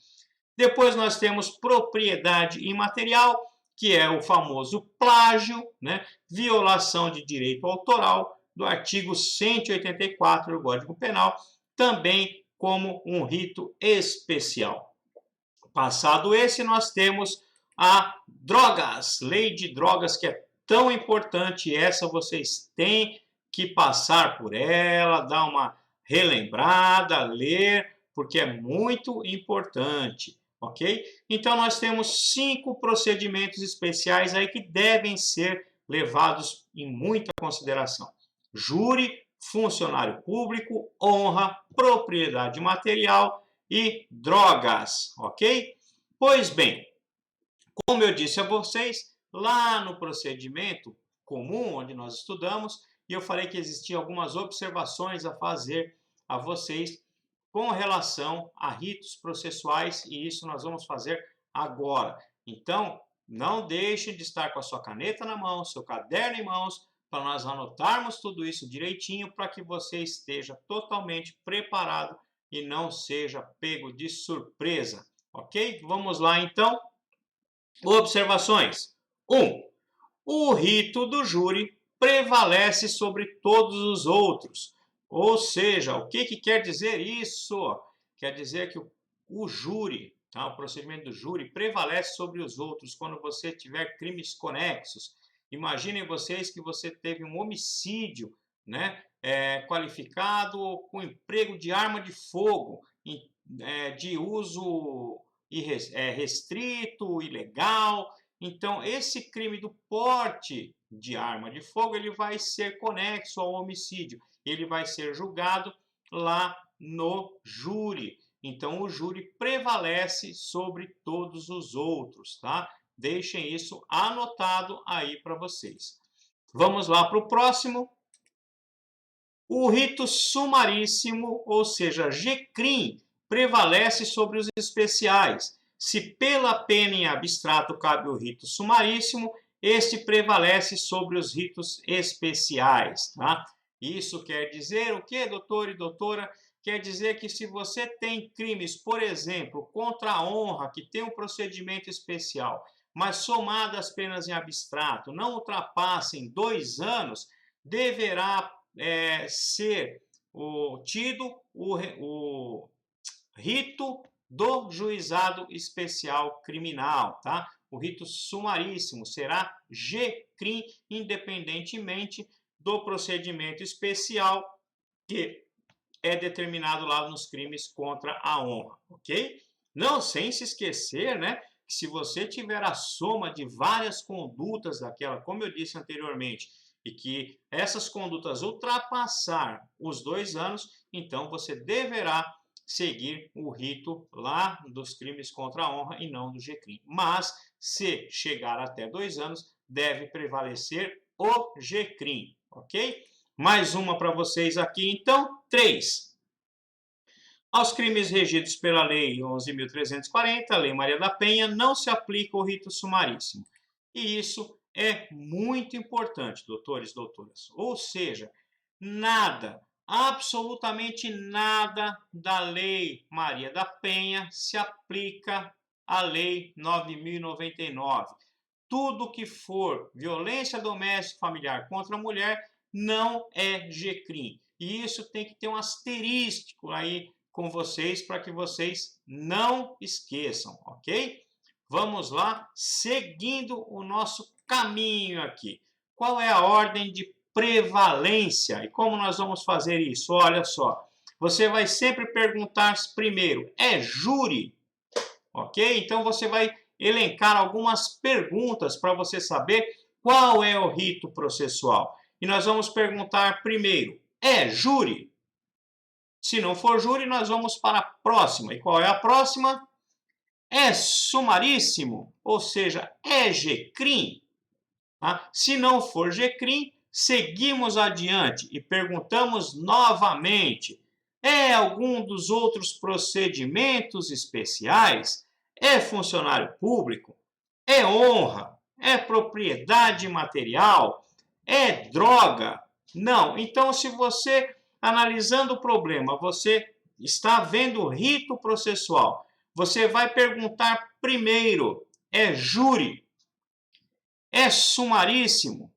Depois nós temos propriedade imaterial, que é o famoso plágio, né? Violação de direito autoral, do artigo 184 do Código Penal, também como um rito especial. Passado esse, nós temos a drogas, lei de drogas, que é tão importante. Essa vocês têm que passar por ela, dar uma relembrada, ler, porque é muito importante, ok? Então, nós temos 5 procedimentos especiais aí que devem ser levados em muita consideração. Júri, funcionário público, honra, propriedade material e drogas, ok? Pois bem, como eu disse a vocês, lá no procedimento comum, onde nós estudamos, e eu falei que existiam algumas observações a fazer a vocês com relação a ritos processuais, e isso nós vamos fazer agora. Então, não deixem de estar com a sua caneta na mão, seu caderno em mãos, para nós anotarmos tudo isso direitinho, para que você esteja totalmente preparado e não seja pego de surpresa, ok? Vamos lá, então. Observações. 1. O rito do júri prevalece sobre todos os outros. Ou seja, o que quer dizer isso? Quer dizer que o júri, tá? O procedimento do júri prevalece sobre os outros quando você tiver crimes conexos. Imaginem vocês que você teve um homicídio, né, qualificado com emprego de arma de fogo, de uso restrito, ilegal. Então, esse crime do porte de arma de fogo, ele vai ser conexo ao homicídio. Ele vai ser julgado lá no júri. então o júri prevalece sobre todos os outros, tá? Deixem isso anotado aí para vocês. Vamos lá para o próximo. O rito sumaríssimo, ou seja, G-CRIM, prevalece sobre os especiais. Se pela pena em abstrato cabe o rito sumaríssimo, este prevalece sobre os ritos especiais, tá? Isso quer dizer o quê, doutor e doutora? Quer dizer que se você tem crimes, por exemplo, contra a honra, que tem um procedimento especial, mas somado às penas em abstrato não ultrapassem 2 anos, deverá ser tido o rito do juizado especial criminal, tá? O rito sumaríssimo será G-CRIM, independentemente do procedimento especial que é determinado lá nos crimes contra a honra, ok? Não, sem se esquecer, né, que se você tiver a soma de várias condutas daquela, como eu disse anteriormente, e que essas condutas ultrapassar os 2 anos, então você deverá seguir o rito lá dos crimes contra a honra e não do G-CRIM. Mas, se chegar até 2 anos, deve prevalecer o G-CRIM, ok? Mais uma para vocês aqui, então, 3. Aos crimes regidos pela Lei 11.340, Lei Maria da Penha, não se aplica o rito sumaríssimo. E isso é muito importante, doutores e doutoras. Ou seja, nada, absolutamente nada da Lei Maria da Penha se aplica à Lei 9.099. Tudo que for violência doméstica familiar contra a mulher não é G-CRIM. E isso tem que ter um asterístico aí com vocês para que vocês não esqueçam, ok? Vamos lá, seguindo o nosso caminho aqui. Qual é a ordem de prevalência? E como nós vamos fazer isso? Olha só, você vai sempre perguntar primeiro, é júri? Ok? Então você vai elencar algumas perguntas para você saber qual é o rito processual. E nós vamos perguntar primeiro, é júri? Se não for júri, nós vamos para a próxima. E qual é a próxima? É sumaríssimo, ou seja, é G-CRIM. Tá? Se não for G-CRIM, seguimos adiante e perguntamos novamente, é algum dos outros procedimentos especiais? É funcionário público? É honra? É propriedade material? É droga? Não. Então, se você, analisando o problema, você está vendo o rito processual, você vai perguntar primeiro, é júri? É sumaríssimo?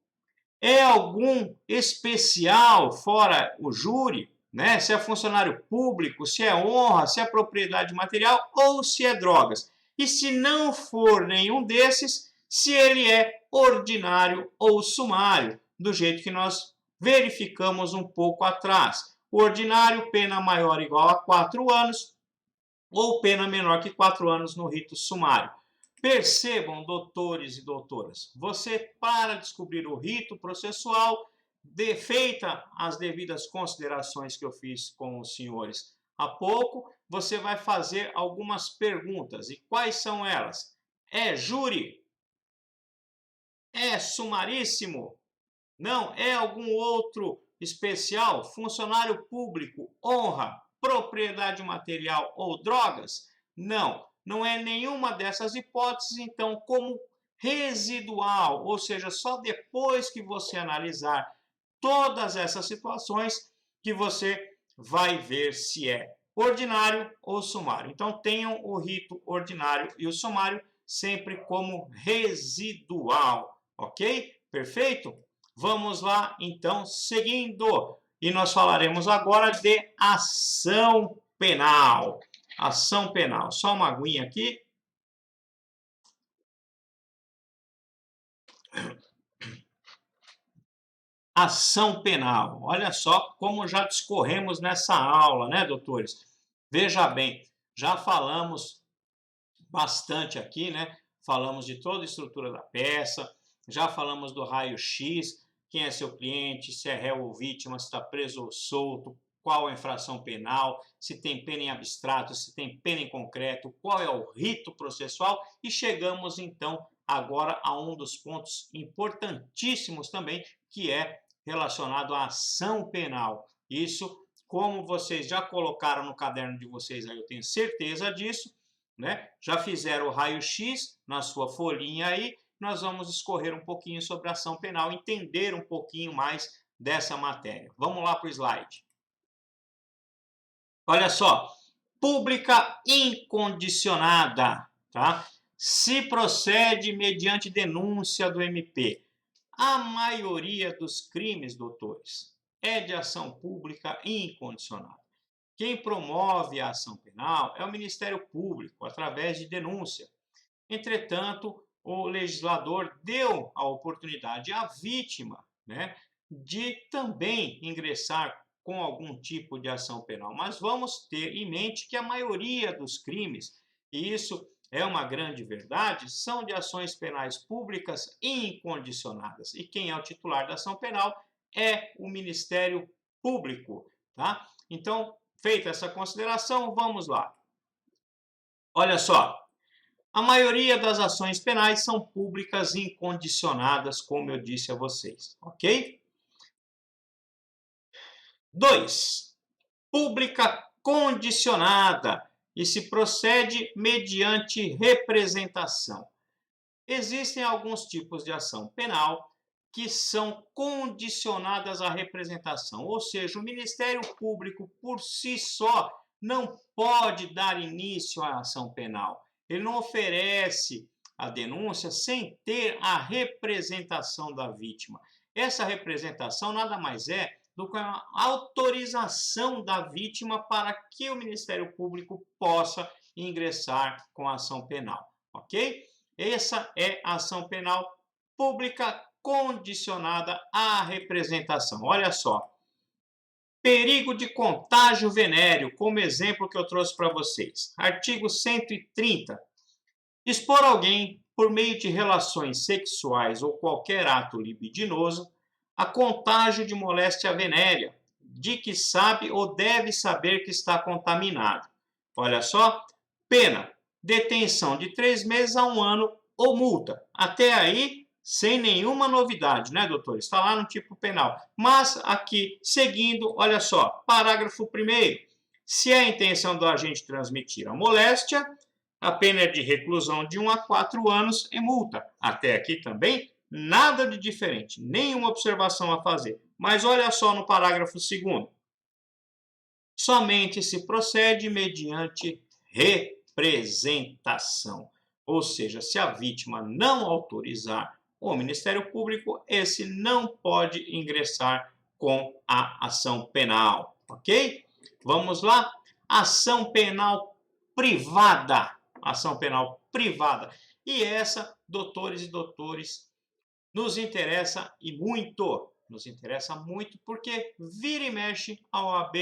É algum especial fora o júri? Né? Se é funcionário público, se é honra, se é propriedade material ou se é drogas. E se não for nenhum desses, se ele é ordinário ou sumário, do jeito que nós verificamos um pouco atrás. O ordinário, pena maior ou igual a 4 anos, ou pena menor que 4 anos no rito sumário. Percebam, doutores e doutoras, você, para descobrir o rito processual, feita as devidas considerações que eu fiz com os senhores há pouco, você vai fazer algumas perguntas. E quais são elas? É júri? É sumaríssimo? Não, é algum outro especial? Funcionário público, honra, propriedade material ou drogas? Não, não é nenhuma dessas hipóteses, então, como residual, ou seja, só depois que você analisar todas essas situações que você vai ver se é ordinário ou sumário. Então, tenham o rito ordinário e o sumário sempre como residual, ok? Perfeito? Vamos lá, então, seguindo. E nós falaremos agora de ação penal. Ação penal. Só uma aguinha aqui. Ação penal. Olha só como já discorremos nessa aula, né, doutores? Veja bem, já falamos bastante aqui, né? Falamos de toda a estrutura da peça, já falamos do raio-x, quem é seu cliente, se é réu ou vítima, se está preso ou solto, qual a infração penal, se tem pena em abstrato, se tem pena em concreto, qual é o rito processual e chegamos então agora a um dos pontos importantíssimos também, que é relacionado à ação penal. Isso, como vocês já colocaram no caderno de vocês, aí eu tenho certeza disso, né? Já fizeram o raio-x na sua folhinha aí, nós vamos escorrer um pouquinho sobre a ação penal, entender um pouquinho mais dessa matéria. Vamos lá para o slide. Olha só, pública incondicionada, tá? Se procede mediante denúncia do MP. A maioria dos crimes, doutores, é de ação pública incondicionada. Quem promove a ação penal é o Ministério Público, através de denúncia. Entretanto, o legislador deu a oportunidade à vítima, né, de também ingressar com algum tipo de ação penal. Mas vamos ter em mente que a maioria dos crimes, e isso é uma grande verdade, são de ações penais públicas incondicionadas. E quem é o titular da ação penal é o Ministério Público, tá? Então, feita essa consideração, vamos lá. Olha só, a maioria das ações penais são públicas incondicionadas, como eu disse a vocês, ok? 2. Pública condicionada e se procede mediante representação. Existem alguns tipos de ação penal que são condicionadas à representação, ou seja, o Ministério Público por si só não pode dar início à ação penal. Ele não oferece a denúncia sem ter a representação da vítima. Essa representação nada mais é do que a autorização da vítima para que o Ministério Público possa ingressar com a ação penal, ok? Essa é a ação penal pública condicionada à representação. Olha só, perigo de contágio venéreo, como exemplo que eu trouxe para vocês. Artigo 130. Expor alguém, por meio de relações sexuais ou qualquer ato libidinoso, a contágio de moléstia venérea, de que sabe ou deve saber que está contaminado. Olha só, pena, detenção de 3 meses a 1 ano ou multa. Até aí, sem nenhuma novidade, né, doutor? Está lá no tipo penal. Mas aqui, seguindo, olha só, parágrafo 1º. Se a intenção do agente transmitir a moléstia, a pena é de reclusão de 1 a 4 anos e multa. Até aqui também, nada de diferente, nenhuma observação a fazer. Mas olha só no parágrafo 2º. Somente se procede mediante representação. Ou seja, se a vítima não autorizar o Ministério Público, esse não pode ingressar com a ação penal, ok? Vamos lá? Ação penal privada. Ação penal privada. E essa, doutores e doutores, nos interessa muito porque vira e mexe a OAB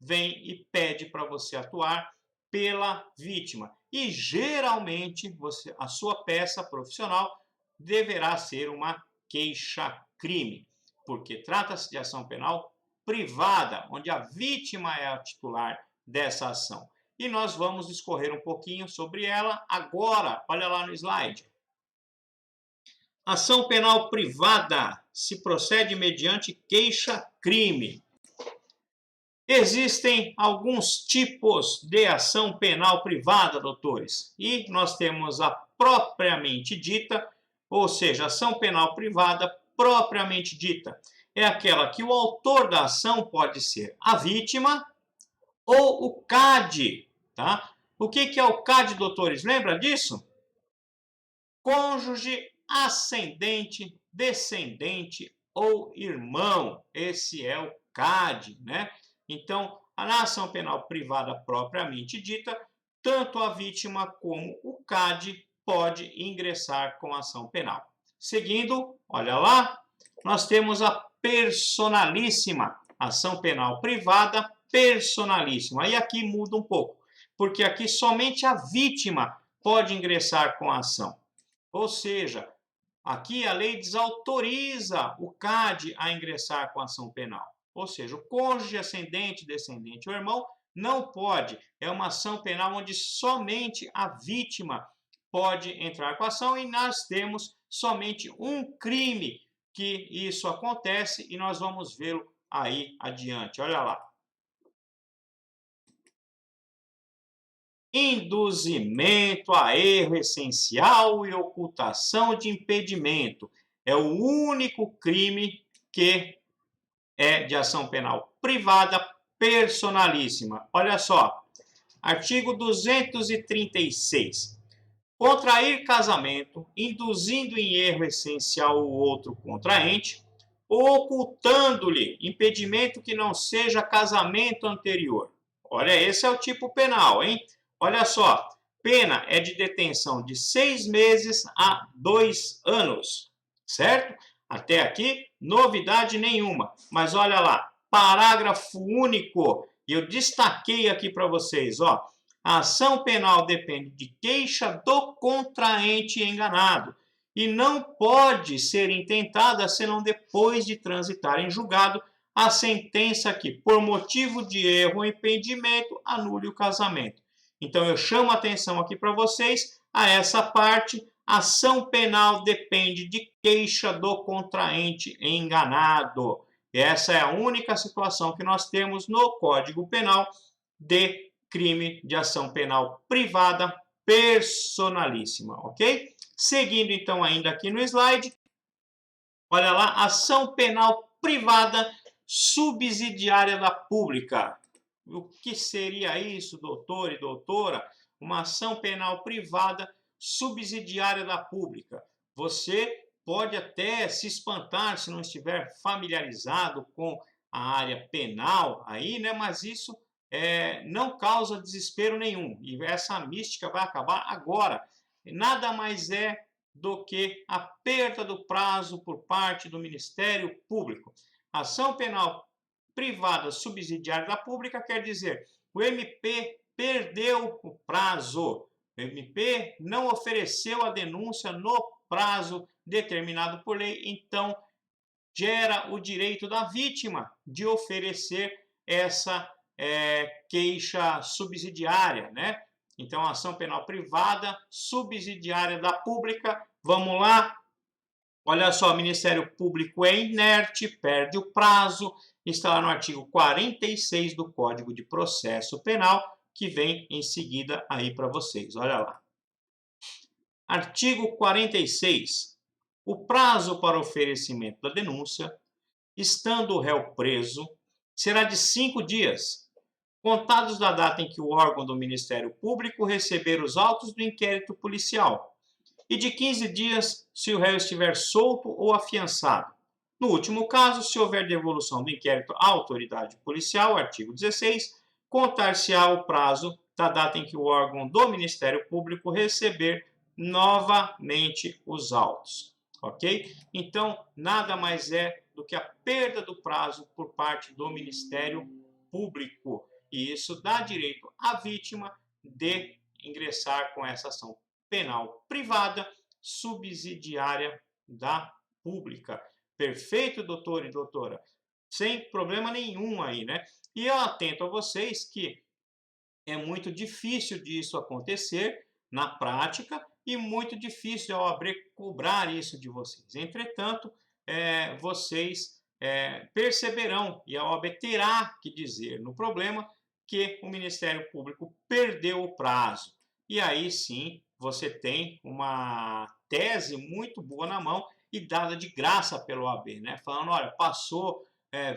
vem e pede para você atuar pela vítima. E geralmente a sua peça profissional deverá ser uma queixa-crime, porque trata-se de ação penal privada, onde a vítima é a titular dessa ação. E nós vamos discorrer um pouquinho sobre ela agora. Olha lá no slide. Ação penal privada se procede mediante queixa-crime. Existem alguns tipos de ação penal privada, doutores, e nós temos a propriamente dita, ou seja, ação penal privada propriamente dita. É aquela que o autor da ação pode ser a vítima ou o CAD, tá? O que é o CAD, doutores? Lembra disso? Cônjuge, ascendente, descendente ou irmão. Esse é o CAD, né? Então, na ação penal privada propriamente dita, tanto a vítima como o CAD pode ingressar com ação penal. Seguindo, olha lá, nós temos a personalíssima, ação penal privada personalíssima. E aqui muda um pouco, porque aqui somente a vítima pode ingressar com a ação. Ou seja, aqui a lei desautoriza o CAD a ingressar com a ação penal. Ou seja, o cônjuge, ascendente, descendente ou irmão não pode. É uma ação penal onde somente a vítima pode entrar com a ação e nós temos somente um crime que isso acontece e nós vamos vê-lo aí adiante. Olha lá. Induzimento a erro essencial e ocultação de impedimento. É o único crime que é de ação penal privada personalíssima. Olha só, artigo 236. Contrair casamento, induzindo em erro essencial o outro contraente, ou ocultando-lhe impedimento que não seja casamento anterior. Olha, esse é o tipo penal, hein? Olha só, pena é de detenção de 6 meses a 2 anos, certo? Até aqui, novidade nenhuma. Mas olha lá, parágrafo único, e eu destaquei aqui para vocês, ó. A ação penal depende de queixa do contraente enganado e não pode ser intentada senão depois de transitar em julgado a sentença que, por motivo de erro ou impedimento, anule o casamento. Então, eu chamo a atenção aqui para vocês a essa parte. Ação penal depende de queixa do contraente enganado. Essa é a única situação que nós temos no Código Penal de crime de ação penal privada personalíssima, ok? Seguindo, então, ainda aqui no slide, olha lá, ação penal privada subsidiária da pública. O que seria isso, doutor e doutora? Uma ação penal privada subsidiária da pública. Você pode até se espantar se não estiver familiarizado com a área penal aí, né? Mas isso não causa desespero nenhum. E essa mística vai acabar agora. Nada mais é do que a perda do prazo por parte do Ministério Público. Ação penal privada subsidiária da pública quer dizer o MP perdeu o prazo. O MP não ofereceu a denúncia no prazo determinado por lei, então gera o direito da vítima de oferecer essa queixa subsidiária, né? Então, ação penal privada subsidiária da pública. Vamos lá. Olha só, o Ministério Público é inerte, perde o prazo, está lá no artigo 46 do Código de Processo Penal, que vem em seguida aí para vocês. Olha lá. Artigo 46. O prazo para oferecimento da denúncia, estando o réu preso, será de 5 dias, contados da data em que o órgão do Ministério Público receber os autos do inquérito policial, e de 15 dias se o réu estiver solto ou afiançado. No último caso, se houver devolução do inquérito à autoridade policial, artigo 16, contar-se-á o prazo da data em que o órgão do Ministério Público receber novamente os autos. Ok? Então, nada mais é do que a perda do prazo por parte do Ministério Público. E isso dá direito à vítima de ingressar com essa ação penal privada subsidiária da pública. Perfeito, doutor e doutora? Sem problema nenhum aí, né? E eu atento a vocês que é muito difícil disso acontecer na prática e muito difícil a OAB cobrar isso de vocês. Entretanto, vocês perceberão e a OAB terá que dizer no problema que o Ministério Público perdeu o prazo. E aí sim, você tem uma tese muito boa na mão e dada de graça pela OAB, né? Falando, olha, passou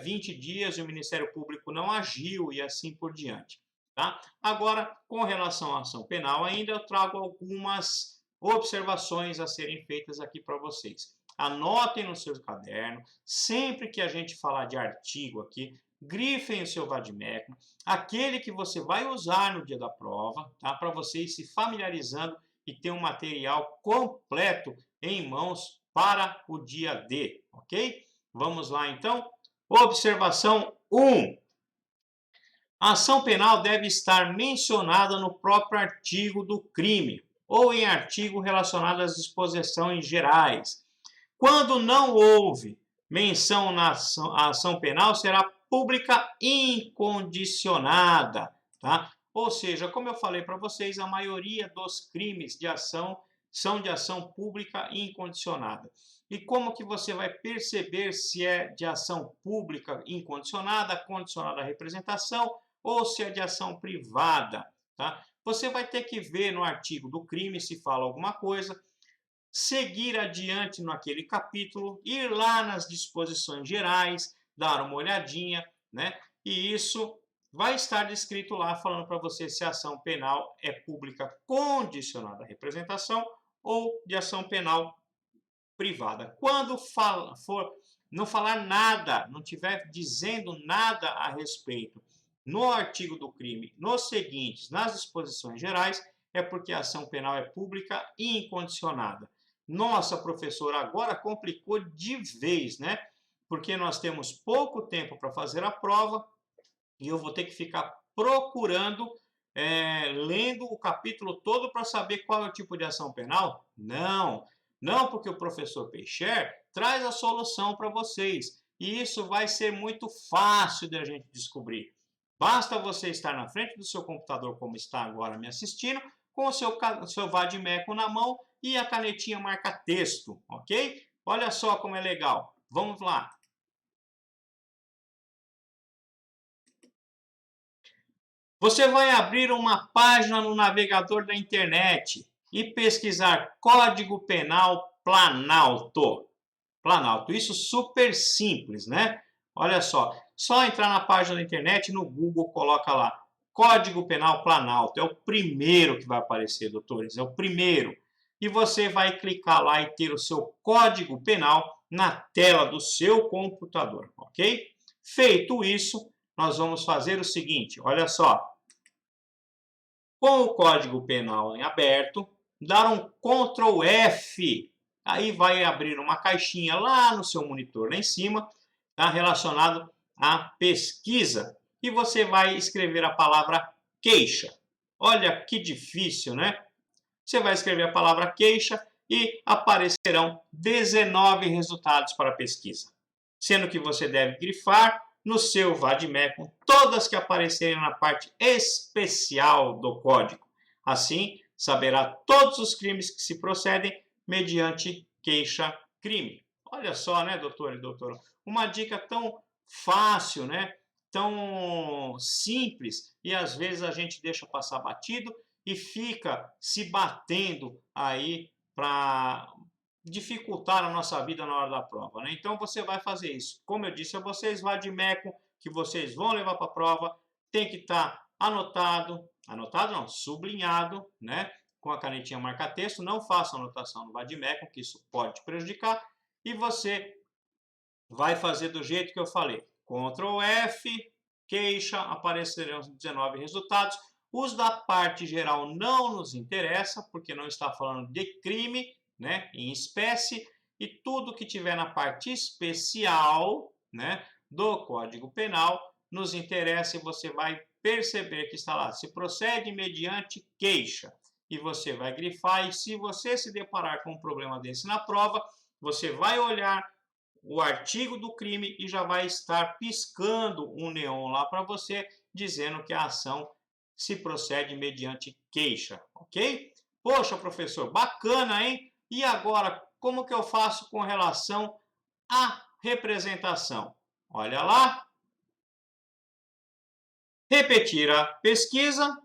20 dias e o Ministério Público não agiu e assim por diante. Tá? Agora, com relação à ação penal, ainda eu trago algumas observações a serem feitas aqui para vocês. Anotem no seu caderno, sempre que a gente falar de artigo aqui, grifem o seu vade-mecum, aquele que você vai usar no dia da prova, tá? Para você ir se familiarizando e ter um material completo em mãos para o dia D, ok? Vamos lá então. Observação 1. A ação penal deve estar mencionada no próprio artigo do crime ou em artigo relacionado às disposições gerais. Quando não houve menção na ação penal, será pública incondicionada, tá? Ou seja, como eu falei para vocês, a maioria dos crimes de ação são de ação pública incondicionada. E como que você vai perceber se é de ação pública incondicionada, condicionada à representação, ou se é de ação privada, tá? Você vai ter que ver no artigo do crime se fala alguma coisa, seguir adiante naquele capítulo, ir lá nas disposições gerais, dar uma olhadinha, né? E isso vai estar descrito lá, falando para você se a ação penal é pública condicionada à representação ou de ação penal privada. Quando for não falar nada, não estiver dizendo nada a respeito no artigo do crime, nos seguintes, nas disposições gerais, é porque a ação penal é pública e incondicionada. Nossa, professor, agora complicou de vez, né? Porque nós temos pouco tempo para fazer a prova e eu vou ter que ficar procurando, lendo o capítulo todo para saber qual é o tipo de ação penal? Não, não, porque o professor Peixer traz a solução para vocês. E isso vai ser muito fácil de a gente descobrir. Basta você estar na frente do seu computador, como está agora me assistindo, com o seu vade-mecum na mão e a canetinha marca-texto, ok? Olha só como é legal. Vamos lá. Você vai abrir uma página no navegador da internet e pesquisar Código Penal Planalto. Planalto, isso super simples, né? Olha só entrar na página da internet, no Google, coloca lá Código Penal Planalto. É o primeiro que vai aparecer, doutores, é o primeiro. E você vai clicar lá e ter o seu Código Penal na tela do seu computador, ok? Feito isso, nós vamos fazer o seguinte, olha só. Com o Código Penal em aberto, dar um Ctrl F, aí vai abrir uma caixinha lá no seu monitor, lá em cima, tá, relacionado à pesquisa. E você vai escrever a palavra queixa. Olha que difícil, né? Você vai escrever a palavra queixa e aparecerão 19 resultados para a pesquisa. Sendo que você deve grifar no seu vade-mecum todas que aparecerem na parte especial do código. Assim, saberá todos os crimes que se procedem mediante queixa-crime. Olha só, né, doutor e doutora? Uma dica tão fácil, né? Tão simples e às vezes a gente deixa passar batido e fica se batendo aí para dificultar a nossa vida na hora da prova, né? Então você vai fazer isso. Como eu disse a vocês, vade-mecum que vocês vão levar para a prova tem que estar anotado, anotado não, sublinhado, né? Com a canetinha marca-texto. Não faça anotação no vade-mecum, que isso pode te prejudicar. E você vai fazer do jeito que eu falei. Ctrl F, queixa, aparecerão os 19 resultados. Os da parte geral não nos interessa, porque não está falando de crime, né, em espécie, e tudo que tiver na parte especial, né, do Código Penal nos interessa e você vai perceber que está lá, se procede mediante queixa, e você vai grifar, e se você se deparar com um problema desse na prova, você vai olhar o artigo do crime e já vai estar piscando um neon lá para você, dizendo que a ação se procede mediante queixa, ok? Poxa, professor, bacana, hein? E agora, como que eu faço com relação à representação? Olha lá. Repetir a pesquisa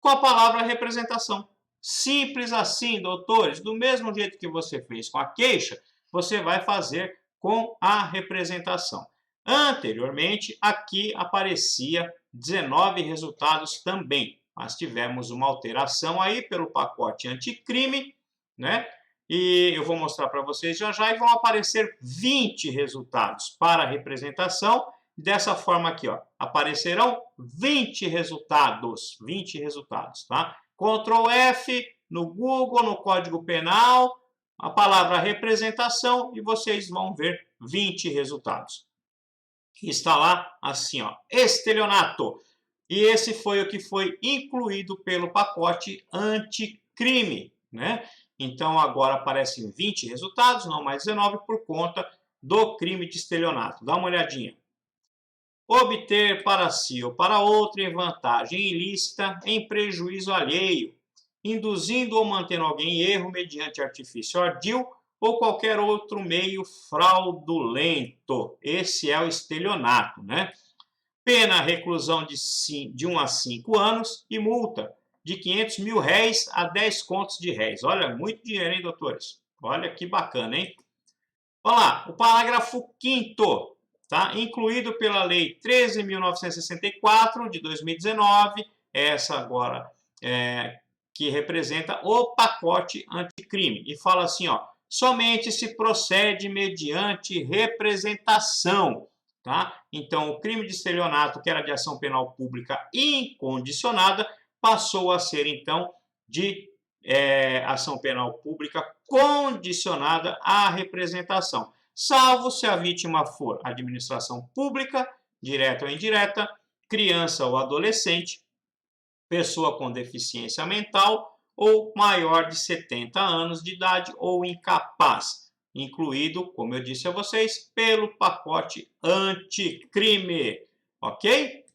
com a palavra representação. Simples assim, doutores. Do mesmo jeito que você fez com a queixa, você vai fazer com a representação. Anteriormente, aqui aparecia 19 resultados também. Mas tivemos uma alteração aí pelo pacote anticrime, né? E eu vou mostrar para vocês já já, e vão aparecer 20 resultados para a representação. Dessa forma aqui, ó, aparecerão 20 resultados, tá? Ctrl F no Google, no Código Penal, a palavra representação e vocês vão ver 20 resultados. Está lá assim, ó, estelionato. E esse foi o que foi incluído pelo pacote anticrime, né? Então agora aparecem 20 resultados, não mais 19, por conta do crime de estelionato. Dá uma olhadinha. obter para si ou para outro em vantagem ilícita, em prejuízo alheio, induzindo ou mantendo alguém em erro mediante artifício ardil ou qualquer outro meio fraudulento. Esse é o estelionato, né? Pena reclusão de 1 a 5 anos e multa de 500 mil réis a 10 contos de réis. Olha, muito dinheiro, hein, doutores? Olha que bacana, hein? Olha lá, o parágrafo 5º, tá? Incluído pela Lei 13.964 de 2019, essa agora que representa o pacote anticrime. E fala assim, ó, somente se procede mediante representação, tá? Então, o crime de estelionato, que era de ação penal pública incondicionada, passou a ser, então, de ação penal pública condicionada à representação, salvo se a vítima for administração pública, direta ou indireta, criança ou adolescente, pessoa com deficiência mental ou maior de 70 anos de idade ou incapaz, incluído, como eu disse a vocês, pelo pacote anticrime, ok?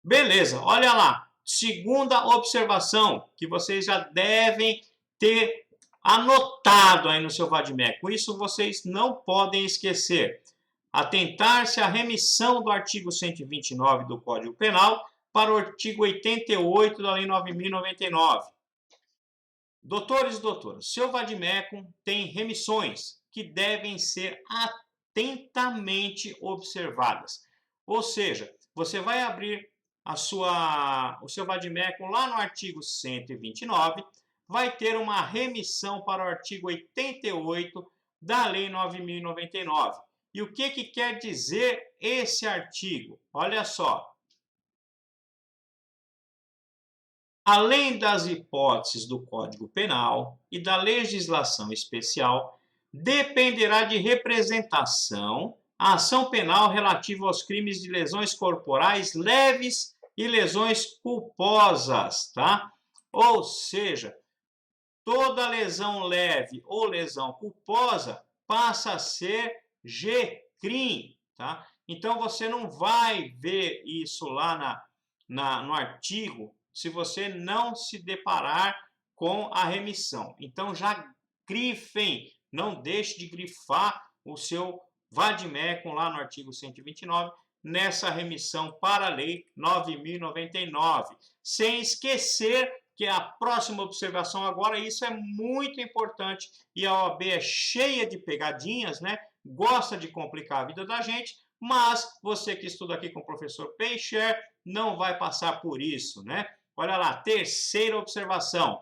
Beleza, olha lá. Segunda observação que vocês já devem ter anotado aí no seu vadimécum. Isso vocês não podem esquecer. Atentar-se à remissão do artigo 129 do Código Penal para o artigo 88 da Lei 9.099. Doutores e doutoras, seu vadimécum tem remissões que devem ser atentamente observadas. Ou seja, você vai abrir o seu vadimécum lá no artigo 129, vai ter uma remissão para o artigo 88 da Lei 9.099. E o que quer dizer esse artigo? Olha só. Além das hipóteses do Código Penal e da legislação especial, dependerá de representação a ação penal relativa aos crimes de lesões corporais leves e lesões culposas, tá? Ou seja, toda lesão leve ou lesão culposa passa a ser G-crime, tá? Então, você não vai ver isso lá no artigo se você não se deparar com a remissão. Então, já grifem, não deixe de grifar o seu vadimécum lá no artigo 129, nessa remissão para a Lei 9.099. Sem esquecer que a próxima observação agora, isso é muito importante, e a OAB é cheia de pegadinhas, né? Gosta de complicar a vida da gente, mas você que estuda aqui com o professor Peixer não vai passar por isso, né? Olha lá, terceira observação.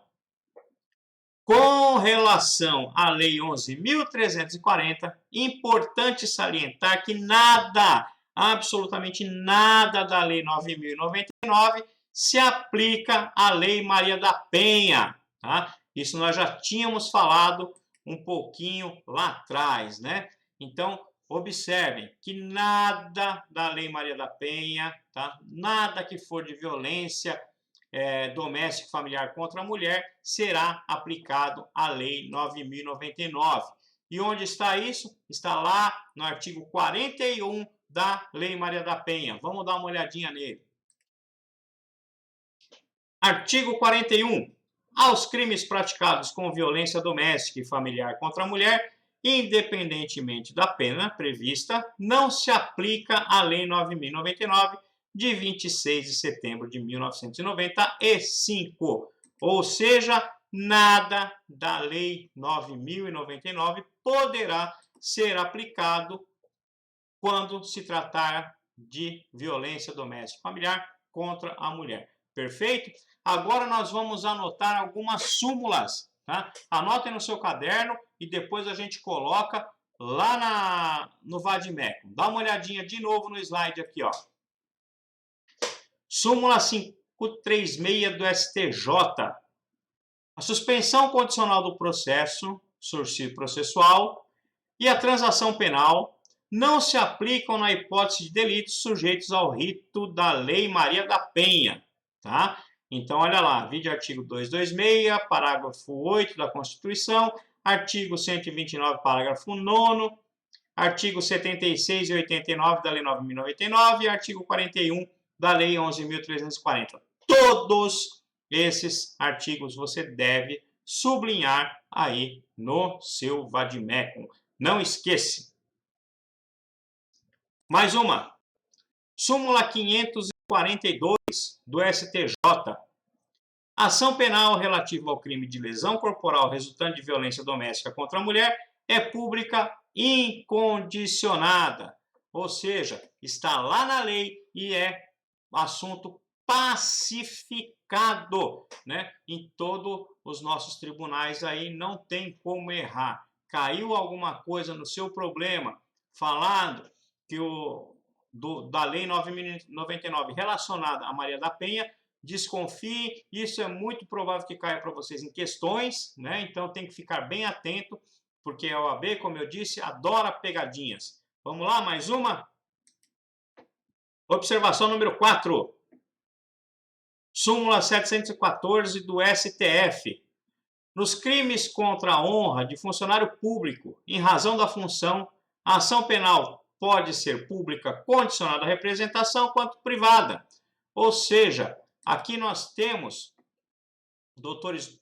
Com relação à Lei 11.340, importante salientar que nada, absolutamente nada da Lei 9.099 se aplica à Lei Maria da Penha, tá? Isso nós já tínhamos falado um pouquinho lá atrás, né? Então, observem que nada da Lei Maria da Penha, tá? Nada que for de violência doméstico familiar contra a mulher será aplicado à Lei 9.099. E onde está isso? Está lá no artigo 41 da Lei Maria da Penha. Vamos dar uma olhadinha nele. Artigo 41. Aos crimes praticados com violência doméstica e familiar contra a mulher, independentemente da pena prevista, não se aplica a Lei 9.099 de 26 de setembro de 1995. Ou seja, nada da Lei 9.099 poderá ser aplicado quando se tratar de violência doméstica familiar contra a mulher. Perfeito? Agora nós vamos anotar algumas súmulas, tá? Anotem no seu caderno e depois a gente coloca lá no vadimécum. Dá uma olhadinha de novo no slide aqui, ó. Súmula 536 do STJ. A suspensão condicional do processo, sursi processual, e a transação penal não se aplicam na hipótese de delitos sujeitos ao rito da Lei Maria da Penha, tá? Então, olha lá, vide artigo 226, parágrafo 8 da Constituição, artigo 129, parágrafo 9º, artigo 76 e 89 da Lei 9.099 e artigo 41 da Lei 11.340. Todos esses artigos você deve sublinhar aí no seu vade-mecum. Não esqueça. Mais uma. Súmula 542 do STJ. Ação penal relativa ao crime de lesão corporal resultante de violência doméstica contra a mulher é pública incondicionada. Ou seja, está lá na lei e é assunto pacificado, né? Em todos os nossos tribunais aí não tem como errar. Caiu alguma coisa no seu problema falando que da Lei 9.099 relacionada a Maria da Penha, desconfie, isso é muito provável que caia para vocês em questões, né? Então tem que ficar bem atento, porque a OAB, como eu disse, adora pegadinhas. Vamos lá, mais uma? Observação número 4. Súmula 714 do STF. Nos crimes contra a honra de funcionário público, em razão da função, a ação penal pode ser pública condicionada à representação quanto privada. Ou seja, aqui nós temos, doutores,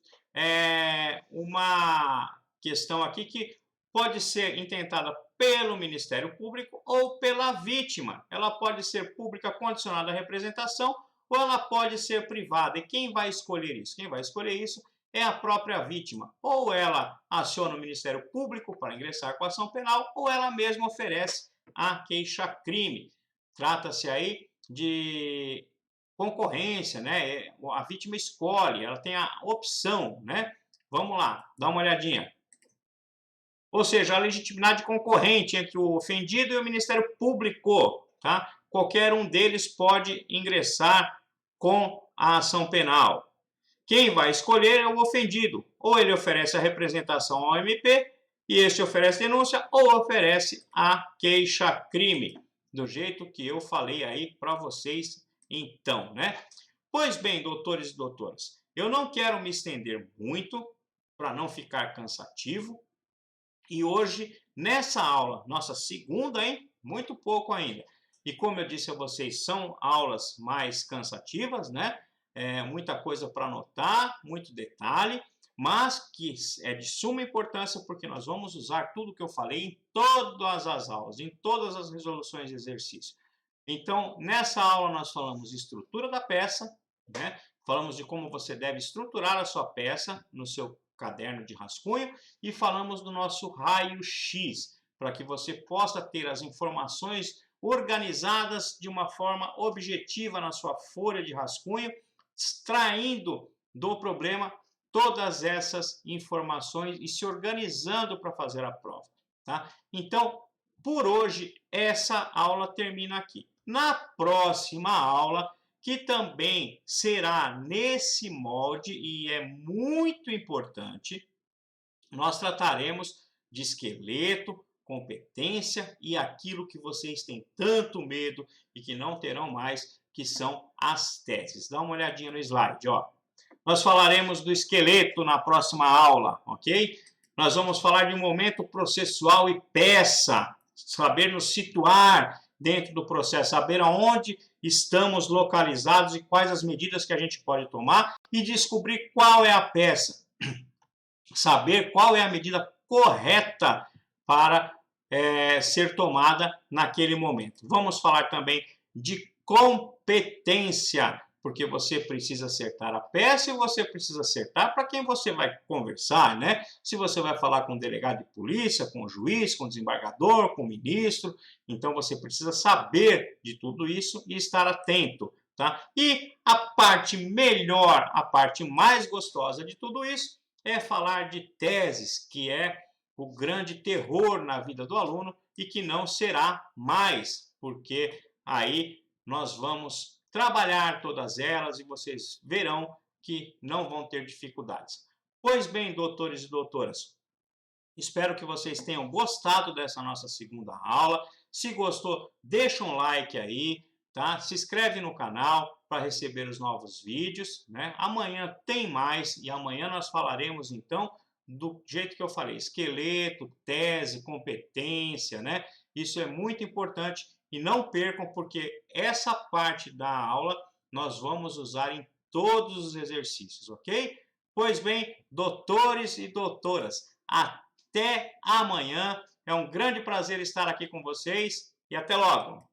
uma questão aqui que pode ser intentada pelo Ministério Público ou pela vítima. Ela pode ser pública condicionada à representação ou ela pode ser privada. E quem vai escolher isso? Quem vai escolher isso é a própria vítima. Ou ela aciona o Ministério Público para ingressar com a ação penal ou ela mesma oferece a queixa-crime. Trata-se aí de concorrência, né? A vítima escolhe, ela tem a opção, né? Vamos lá, dá uma olhadinha. Ou seja, a legitimidade concorrente entre o ofendido e o Ministério Público, tá? Qualquer um deles pode ingressar com a ação penal. Quem vai escolher é o ofendido. Ou ele oferece a representação ao MP e este oferece denúncia ou oferece a queixa-crime, do jeito que eu falei aí para vocês então, né? Pois bem, doutores e doutoras, eu não quero me estender muito para não ficar cansativo. E hoje, nessa aula, nossa segunda, hein? Muito pouco ainda. E como eu disse a vocês, são aulas mais cansativas, né? Muita coisa para anotar, muito detalhe, mas que é de suma importância porque nós vamos usar tudo que eu falei em todas as aulas, em todas as resoluções de exercício. Então, nessa aula nós falamos de estrutura da peça, né? Falamos de como você deve estruturar a sua peça no seu caderno de rascunho e falamos do nosso raio-x, para que você possa ter as informações organizadas de uma forma objetiva na sua folha de rascunho, extraindo do problema todas essas informações e se organizando para fazer a prova, tá? Então, por hoje, essa aula termina aqui. Na próxima aula, que também será nesse molde e é muito importante, nós trataremos de esqueleto, competência e aquilo que vocês têm tanto medo e que não terão mais, que são as teses. Dá uma olhadinha no slide, ó. Nós falaremos do esqueleto na próxima aula, ok? Nós vamos falar de momento processual e peça, saber nos situar dentro do processo, saber aonde estamos localizados e quais as medidas que a gente pode tomar e descobrir qual é a peça, saber qual é a medida correta para ser tomada naquele momento. Vamos falar também de competência, porque você precisa acertar a peça e você precisa acertar para quem você vai conversar, né? Se você vai falar com o delegado de polícia, com o juiz, com o desembargador, com o ministro, então você precisa saber de tudo isso e estar atento, tá? E a parte melhor, a parte mais gostosa de tudo isso é falar de teses, que é o grande terror na vida do aluno e que não será mais, porque aí nós vamos trabalhar todas elas e vocês verão que não vão ter dificuldades. Pois bem, doutores e doutoras, espero que vocês tenham gostado dessa nossa segunda aula. Se gostou, deixa um like aí, tá? Se inscreve no canal para receber os novos vídeos, né? Amanhã tem mais e amanhã nós falaremos então do jeito que eu falei, esqueleto, tese, competência, né? Isso é muito importante e não percam, porque essa parte da aula nós vamos usar em todos os exercícios, ok? Pois bem, doutores e doutoras, até amanhã. É um grande prazer estar aqui com vocês e até logo!